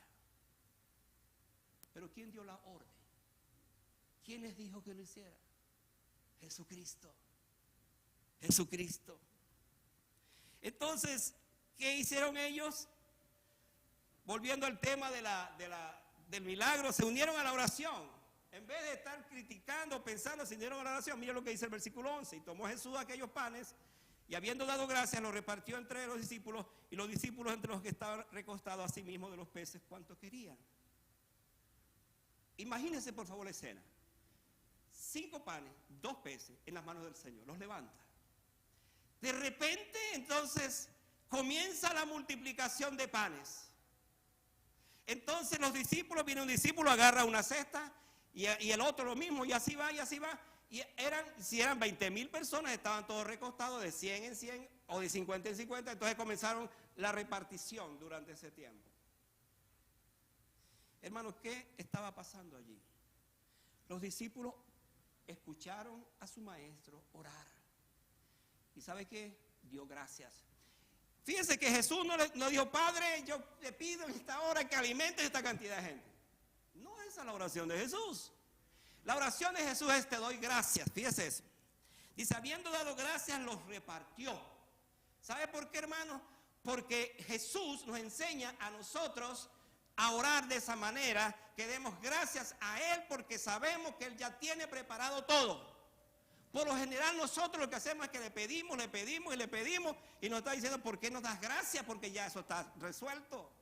Pero ¿quién dio la orden? ¿Quién les dijo que lo hiciera? Jesucristo. Jesucristo. Entonces, ¿qué hicieron ellos? Volviendo al tema del milagro, se unieron a la oración. En vez de estar criticando, pensando, se unieron a la oración. Mira lo que dice el versículo 11. Y tomó Jesús aquellos panes, y habiendo dado gracias, los repartió entre los discípulos, y los discípulos entre los que estaban recostados a sí mismos de los peces, cuanto querían. Imagínense por favor la escena. 5 panes, 2 peces en las manos del Señor, los levanta. De repente entonces comienza la multiplicación de panes. Entonces los discípulos, viene un discípulo, agarra una cesta, y el otro lo mismo, y así va, y así va. Y si eran 20,000 personas, estaban todos recostados de 100 en 100 o de 50 en 50. Entonces comenzaron la repartición durante ese tiempo. Hermanos, ¿qué estaba pasando allí? Los discípulos escucharon a su maestro orar. ¿Y sabe qué? Dio gracias. Fíjense que Jesús no dijo, Padre, yo te pido en esta hora que alimentes esta cantidad de gente. No, esa es la oración de Jesús. La oración de Jesús es, te doy gracias. Fíjese eso. Dice, habiendo dado gracias, los repartió. ¿Sabe por qué, hermano? Porque Jesús nos enseña a nosotros a orar de esa manera, que demos gracias a Él porque sabemos que Él ya tiene preparado todo. Por lo general nosotros lo que hacemos es que le pedimos y nos está diciendo, ¿por qué nos das gracias? Porque ya eso está resuelto.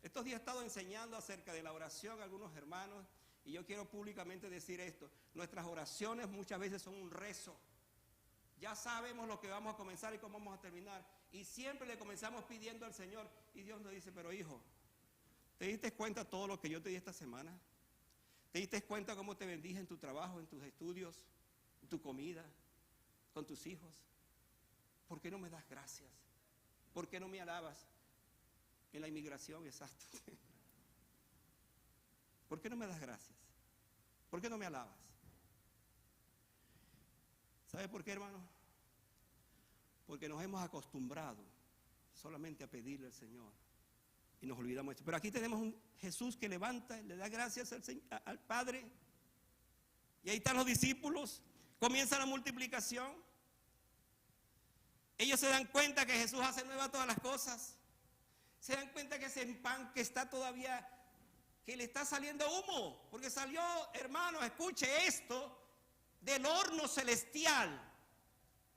Estos días he estado enseñando acerca de la oración a algunos hermanos, y yo quiero públicamente decir esto: nuestras oraciones muchas veces son un rezo. Ya sabemos lo que vamos a comenzar y cómo vamos a terminar, y siempre le comenzamos pidiendo al Señor, y Dios nos dice, pero hijo, ¿te diste cuenta todo lo que yo te di esta semana? ¿Te diste cuenta cómo te bendije en tu trabajo, en tus estudios, en tu comida, con tus hijos? ¿Por qué no me das gracias? ¿Por qué no me alabas? En la inmigración, exacto. ¿Por qué no me das gracias? ¿Por qué no me alabas? ¿Sabe por qué, hermano? Porque nos hemos acostumbrado solamente a pedirle al Señor y nos olvidamos de esto. Pero aquí tenemos un Jesús que levanta, le da gracias al Padre, y ahí están los discípulos. Comienza la multiplicación. Ellos se dan cuenta que Jesús hace nuevas todas las cosas. Se dan cuenta que ese pan que está todavía, que le está saliendo humo, porque salió, hermano, escuche esto, del horno celestial.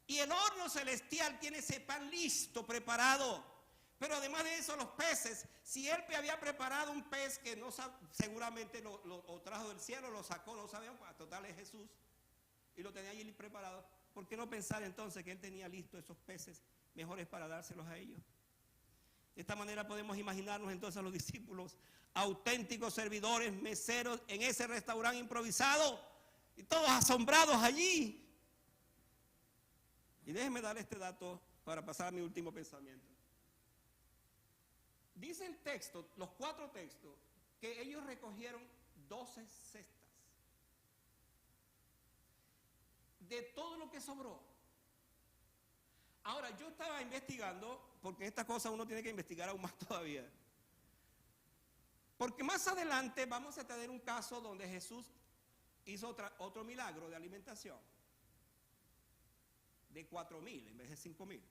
Y el horno celestial tiene ese pan listo, preparado. Pero además de eso, los peces, si él había preparado un pez que no seguramente lo trajo del cielo, lo sacó, no sabíamos, total es Jesús, y lo tenía allí preparado, ¿por qué no pensar entonces que él tenía listos esos peces mejores para dárselos a ellos? De esta manera podemos imaginarnos entonces a los discípulos, auténticos servidores, meseros en ese restaurante improvisado, y todos asombrados allí. Y déjenme dar este dato para pasar a mi último pensamiento. Dice el texto, los 4 textos, que ellos recogieron 12 cestas de todo lo que sobró. Ahora, yo estaba investigando, porque esta cosa uno tiene que investigar aún más todavía. Porque más adelante vamos a tener un caso donde Jesús hizo otro milagro de alimentación. de 4,000 en vez de 5,000.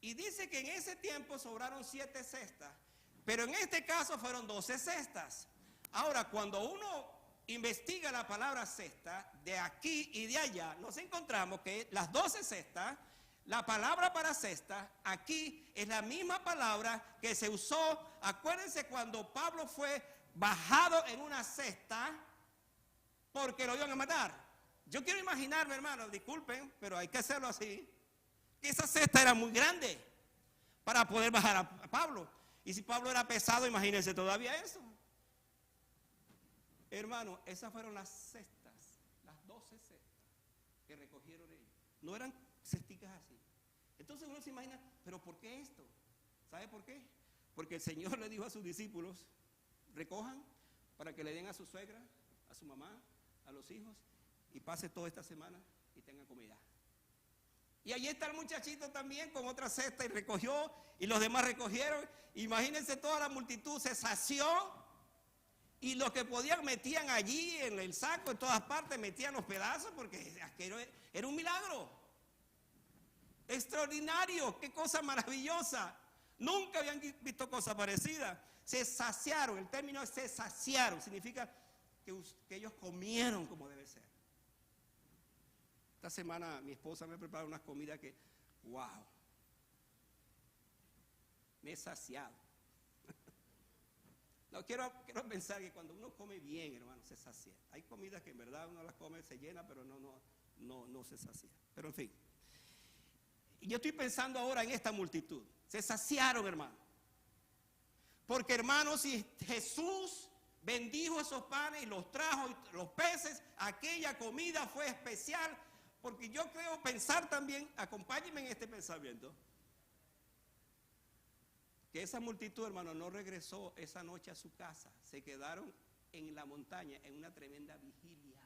Y dice que en ese tiempo sobraron 7 cestas, pero en este caso fueron 12 cestas. Ahora, cuando uno investiga la palabra cesta, de aquí y de allá, nos encontramos que las 12 cestas, la palabra para cesta, aquí es la misma palabra que se usó. Acuérdense cuando Pablo fue bajado en una cesta porque lo iban a matar. Yo quiero imaginarme, hermano, disculpen, pero hay que hacerlo así, que esa cesta era muy grande para poder bajar a Pablo. Y si Pablo era pesado, imagínense todavía eso. Hermano, esas fueron las cestas, las 12 cestas que recogieron ellos. No eran cesticas así. Entonces uno se imagina, ¿pero por qué esto? ¿Sabe por qué? Porque el Señor le dijo a sus discípulos, recojan para que le den a su suegra, a su mamá, a los hijos, y pase toda esta semana y tengan comida. Y allí está el muchachito también con otra cesta y recogió, y los demás recogieron. Imagínense, toda la multitud se sació, y los que podían metían allí en el saco, en todas partes metían los pedazos, porque era un milagro extraordinario. Qué cosa maravillosa. Nunca habían visto cosa parecida. Se saciaron, el término es se saciaron, significa que ellos comieron como debe ser. Esta semana mi esposa me preparó unas comidas que, wow, me he saciado. No, quiero pensar que cuando uno come bien, hermano, se sacia. Hay comidas que en verdad uno las come, se llena, pero no se sacia. Pero en fin. Y yo estoy pensando ahora en esta multitud. Se saciaron, hermano. Porque, hermano, si Jesús bendijo esos panes y los trajo, y los peces, aquella comida fue especial. Porque yo creo pensar también, acompáñenme en este pensamiento, que esa multitud, hermano, no regresó esa noche a su casa. Se quedaron en la montaña en una tremenda vigilia.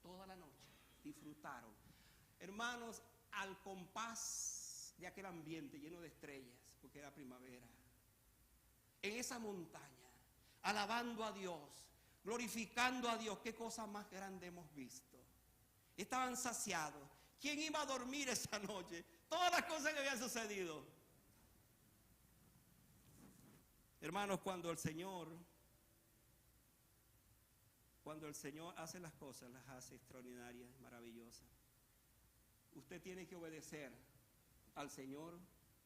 Toda la noche disfrutaron. Hermanos, al compás de aquel ambiente lleno de estrellas, porque era primavera, en esa montaña, alabando a Dios, glorificando a Dios. Qué cosa más grande hemos visto. Estaban saciados. ¿Quién iba a dormir esa noche? Todas las cosas que habían sucedido. Hermanos, cuando el Señor hace las cosas, las hace extraordinarias, maravillosas. Usted tiene que obedecer al Señor,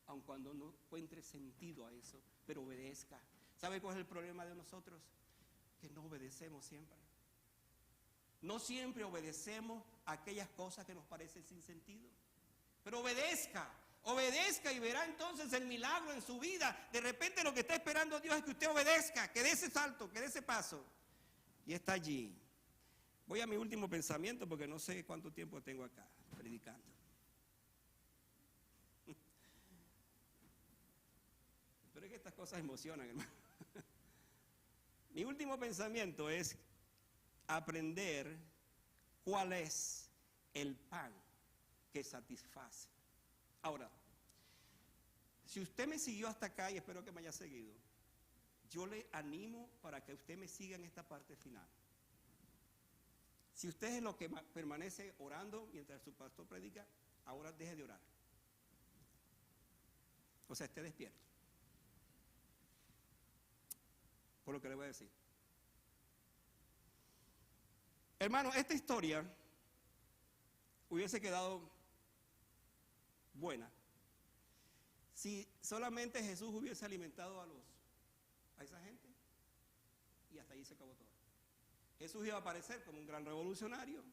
aun cuando no encuentre sentido a eso, pero obedezca. ¿Sabe cuál es el problema de nosotros? Que no obedecemos siempre. No siempre obedecemos a aquellas cosas que nos parecen sin sentido. Pero obedezca. Obedezca y verá entonces el milagro en su vida. De repente lo que está esperando Dios es que usted obedezca, que dé ese salto, que dé ese paso. Y está allí. Voy a mi último pensamiento porque no sé cuánto tiempo tengo acá predicando. Pero es que estas cosas emocionan, hermano. Mi último pensamiento es aprender cuál es el pan que satisface. Ahora, si usted me siguió hasta acá, y espero que me haya seguido, yo le animo para que usted me siga en esta parte final. Si usted es lo que permanece orando mientras su pastor predica, ahora deje de orar. O sea, esté despierto. Por lo que le voy a decir. Hermano, esta historia hubiese quedado buena si solamente Jesús hubiese alimentado a esa gente y hasta ahí se acabó todo. Jesús iba a aparecer como un gran revolucionario,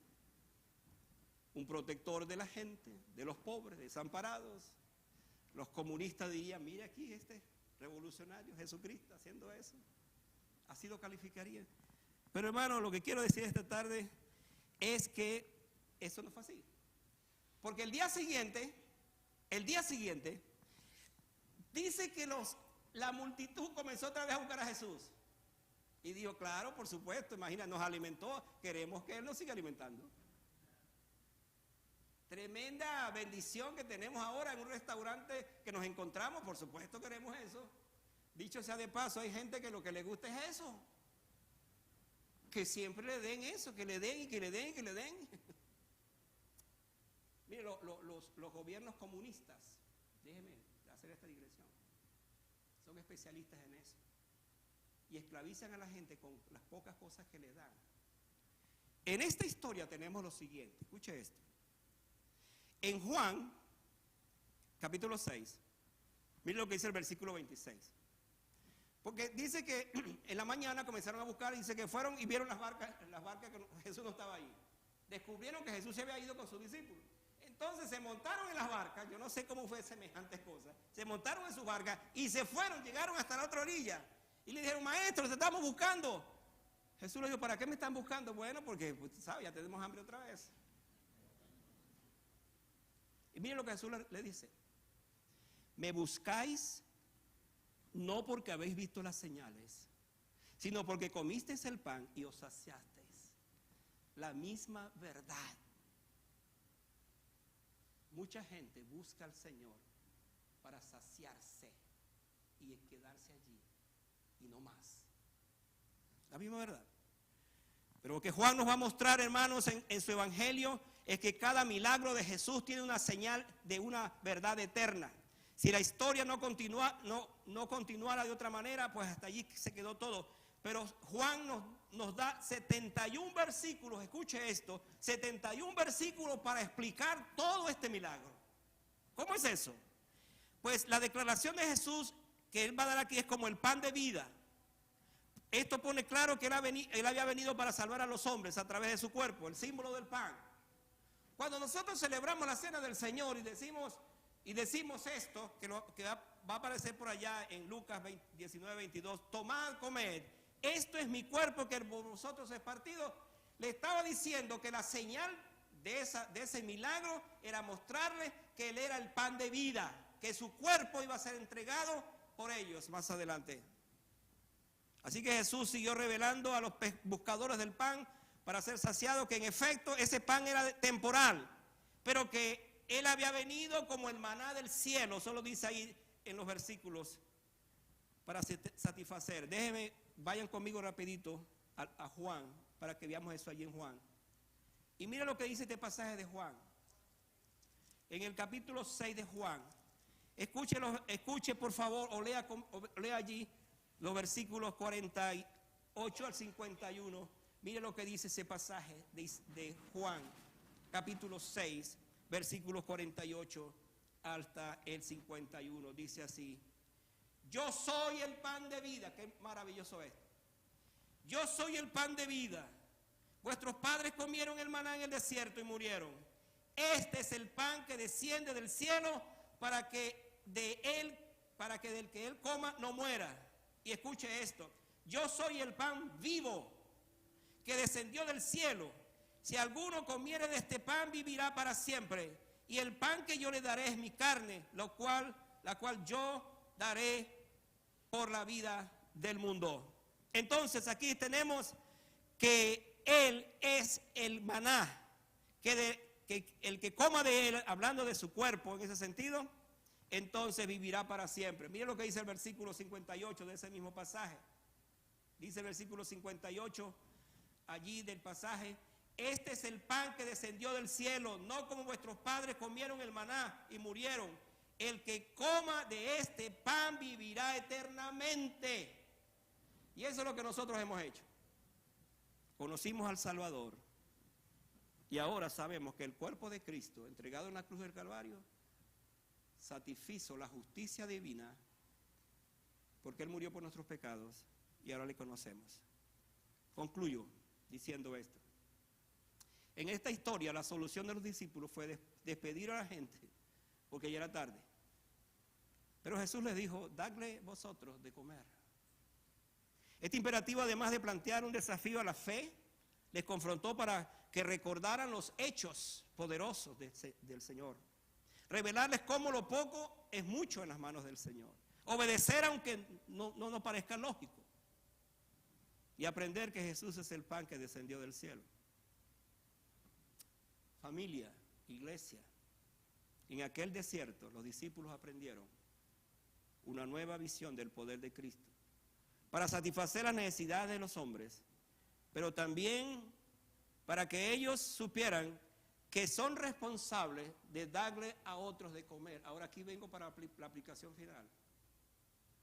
un protector de la gente, de los pobres, desamparados. Los comunistas dirían, mire aquí este revolucionario, Jesucristo, haciendo eso. Así lo calificarían. Pero hermano, lo que quiero decir esta tarde es que eso no fue así. Porque el día siguiente, dice que la multitud comenzó otra vez a buscar a Jesús. Y dijo, claro, por supuesto, imagina, nos alimentó, queremos que Él nos siga alimentando. Tremenda bendición que tenemos ahora en un restaurante que nos encontramos, por supuesto queremos eso. Dicho sea de paso, hay gente que lo que le gusta es eso. Que siempre le den eso, que le den y que le den y que le den. los gobiernos comunistas, déjeme hacer esta digresión, son especialistas en eso. Y esclavizan a la gente con las pocas cosas que les dan. En esta historia tenemos lo siguiente, escuche esto. En Juan, capítulo 6, mire lo que dice el versículo 26. Porque dice que en la mañana comenzaron a buscar, dice que fueron y vieron las barcas que Jesús no estaba ahí. Descubrieron que Jesús se había ido con sus discípulos. Entonces se montaron en las barcas, yo no sé cómo fue semejantes cosas, se montaron en sus barcas y se fueron, llegaron hasta la otra orilla. Y le dijeron, maestro, te estamos buscando. Jesús le dijo, ¿para qué me están buscando? Bueno, porque, pues, ¿sabes? Ya tenemos hambre otra vez. Y miren lo que Jesús le dice. Me buscáis no porque habéis visto las señales, sino porque comisteis el pan y os saciasteis. La misma verdad. Mucha gente busca al Señor para saciarse y quedarse allí y no más. La misma verdad. Pero lo que Juan nos va a mostrar, hermanos, en su evangelio es que cada milagro de Jesús tiene una señal de una verdad eterna. Si la historia no continuara de otra manera, pues hasta allí se quedó todo. Pero Juan nos da 71 versículos, escuche esto, 71 versículos para explicar todo este milagro. ¿Cómo es eso? Pues la declaración de Jesús que Él va a dar aquí es como el pan de vida. Esto pone claro que Él había venido para salvar a los hombres a través de su cuerpo, el símbolo del pan. Cuando nosotros celebramos la cena del Señor y decimos esto, que va a aparecer por allá en Lucas 19, 22, tomad, comed, esto es mi cuerpo que por vosotros es partido, le estaba diciendo que la señal de ese milagro era mostrarle que Él era el pan de vida, que su cuerpo iba a ser entregado por ellos más adelante. Así que Jesús siguió revelando a los buscadores del pan para ser saciados que en efecto ese pan era temporal, pero que Él había venido como el maná del cielo, solo dice ahí en los versículos, para satisfacer. Vayan conmigo rapidito a Juan, para que veamos eso allí en Juan. Y mira lo que dice este pasaje de Juan. En el capítulo 6 de Juan. Escuche por favor, o lea allí los versículos 48 al 51. Mire lo que dice ese pasaje de Juan, capítulo 6, versículos 48 hasta el 51. Dice así: yo soy el pan de vida. Qué maravilloso es. Yo soy el pan de vida. Vuestros padres comieron el maná en el desierto y murieron. Este es el pan que desciende del cielo para que del que él coma no muera. Y escuche esto: yo soy el pan vivo que descendió del cielo. Si alguno comiere de este pan, vivirá para siempre. Y el pan que yo le daré es mi carne, la cual yo daré por la vida del mundo. Entonces aquí tenemos que Él es el maná, que el que coma de Él, hablando de su cuerpo en ese sentido, entonces vivirá para siempre. Mire lo que dice el versículo 58 de ese mismo pasaje. Dice el versículo 58 allí del pasaje: este es el pan que descendió del cielo, no como vuestros padres comieron el maná y murieron. El que coma de este pan vivirá eternamente. Y eso es lo que nosotros hemos hecho. Conocimos al Salvador y ahora sabemos que el cuerpo de Cristo, entregado en la cruz del Calvario, satisfizo la justicia divina, porque Él murió por nuestros pecados y ahora le conocemos. Concluyo diciendo esto. En esta historia la solución de los discípulos fue despedir a la gente porque ya era tarde. Pero Jesús les dijo: dadle vosotros de comer. Este imperativo, además de plantear un desafío a la fe, les confrontó para que recordaran los hechos poderosos del Señor. Revelarles cómo lo poco es mucho en las manos del Señor. Obedecer aunque no nos parezca lógico. Y aprender que Jesús es el pan que descendió del cielo. Familia, iglesia, en aquel desierto los discípulos aprendieron una nueva visión del poder de Cristo para satisfacer las necesidades de los hombres, pero también para que ellos supieran que son responsables de darle a otros de comer. Ahora aquí vengo para la aplicación final.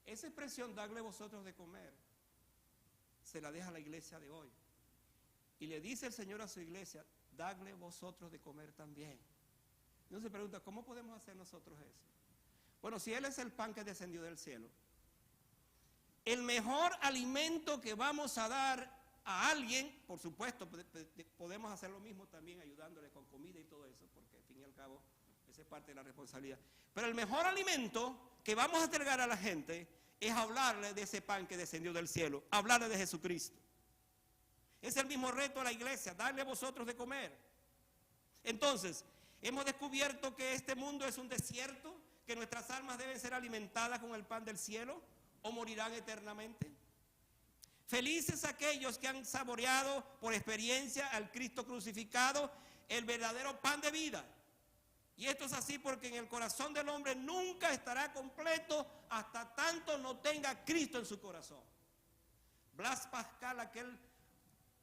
Esa expresión, darle vosotros de comer, se la deja a la iglesia de hoy. Y le dice el Señor a su iglesia, dadle vosotros de comer también. Uno se pregunta, ¿cómo podemos hacer nosotros eso? Bueno, si Él es el pan que descendió del cielo, el mejor alimento que vamos a dar a alguien, por supuesto, podemos hacer lo mismo también ayudándole con comida y todo eso, porque al fin y al cabo, esa es parte de la responsabilidad. Pero el mejor alimento que vamos a entregar a la gente es hablarle de ese pan que descendió del cielo, hablarle de Jesucristo. Es el mismo reto a la iglesia, darle a vosotros de comer. Entonces, hemos descubierto que este mundo es un desierto, que nuestras almas deben ser alimentadas con el pan del cielo o morirán eternamente. Felices aquellos que han saboreado por experiencia al Cristo crucificado, el verdadero pan de vida. Y esto es así porque en el corazón del hombre nunca estará completo hasta tanto no tenga Cristo en su corazón. Blas Pascal, aquel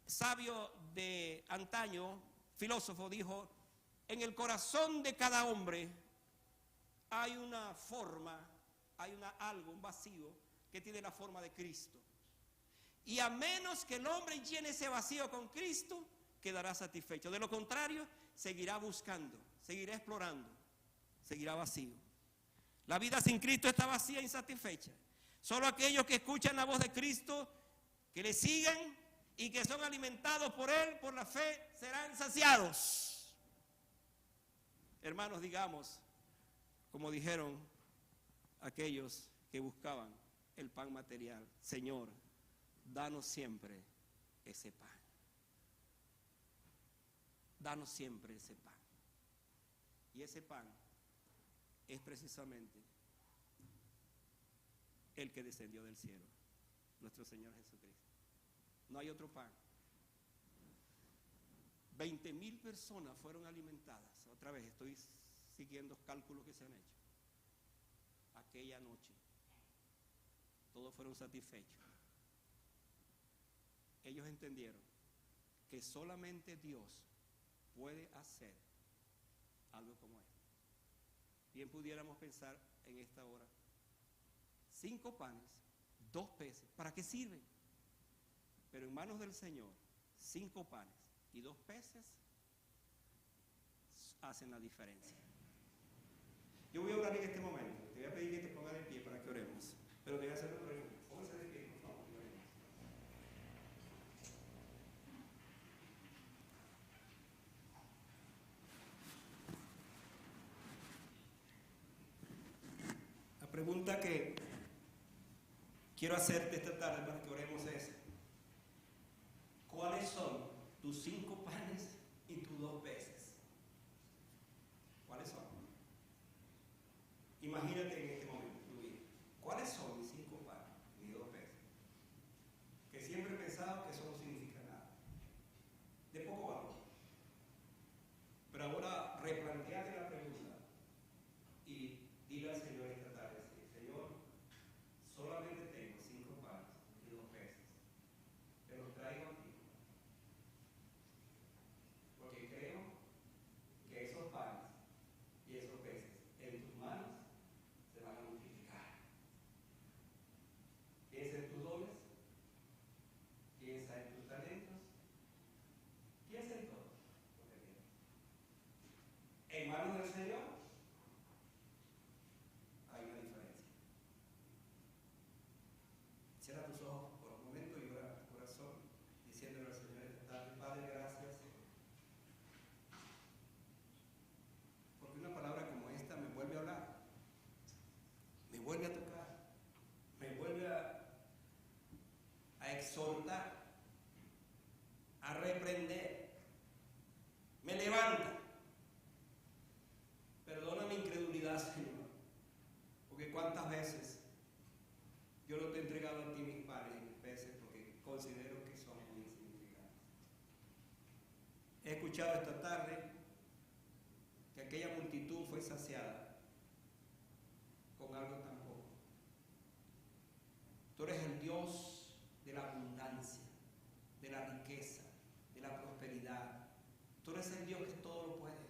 sabio de antaño, filósofo, dijo, en el corazón de cada hombre hay una forma, hay algo, un vacío que tiene la forma de Cristo. Y a menos que el hombre llene ese vacío con Cristo, quedará satisfecho. De lo contrario, seguirá buscando, seguirá explorando, seguirá vacío. La vida sin Cristo está vacía e insatisfecha. Solo aquellos que escuchan la voz de Cristo, que le sigan y que son alimentados por Él, por la fe, serán saciados. Hermanos, digamos, como dijeron aquellos que buscaban el pan material, Señor, danos siempre ese pan. Danos siempre ese pan. Y ese pan es precisamente el que descendió del cielo, nuestro Señor Jesucristo. No hay otro pan. 20,000 personas fueron alimentadas. Otra vez estoy siguiendo los cálculos que se han hecho. Aquella noche, todos fueron satisfechos. Ellos entendieron que solamente Dios puede hacer algo como esto. Bien pudiéramos pensar en esta hora, 5 panes, 2 peces, ¿para qué sirven? Pero en manos del Señor, 5 panes y 2 peces hacen la diferencia. Yo voy a orar en este momento, te voy a pedir que te pongas de pie para que oremos, pero te voy a hacer otra pregunta. Póngase de pie, por favor. La pregunta que quiero hacerte esta tarde para que oremos es, ¿cuáles son tus 5 panes y tus 2 peces? ¿Cuáles son? Imagínate en este momento tu vida. ¿Cuáles son mis 5 panes y 2 peces? Que siempre he pensado que eso no significa nada. De poco valor. Pero ahora replanteate la pregunta y dile al Señor esta tarde, Señor, solamente tengo 5 panes y 2 peces. Te los traigo aquí. Porque creo que esos panes y esos peces en tus manos se van a multiplicar. Piensa en tus dones, piensa en tus talentos, piensa en todo lo que tienes. En manos del Señor hay una diferencia. Cierra tus ojos por un momento y ora a tu corazón, diciéndole al Señor esta tarde, Padre, gracias, porque una palabra como esta me vuelve a hablar, me vuelve a tocar, me vuelve a exhortar, a reprender, me levanta. Perdona mi incredulidad, Señor, porque cuántas veces yo no te he entregado a ti mis panes y mis peces porque considero que son muy insignificantes. He escuchado esta tarde que aquella multitud fue saciada con algo tan poco. Tú eres el Dios de la abundancia, de la riqueza, de la prosperidad. Tú eres el Dios que todo lo puede.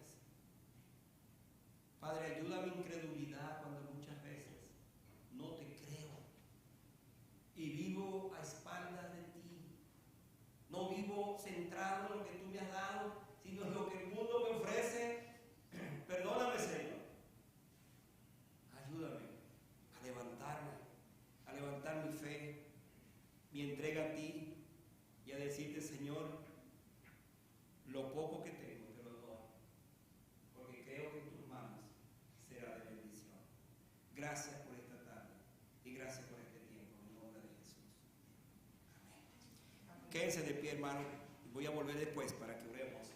Gracias por esta tarde y gracias por este tiempo, en el nombre de Jesús. Amén. Quédense de pie, hermano. Voy a volver después para que oremos.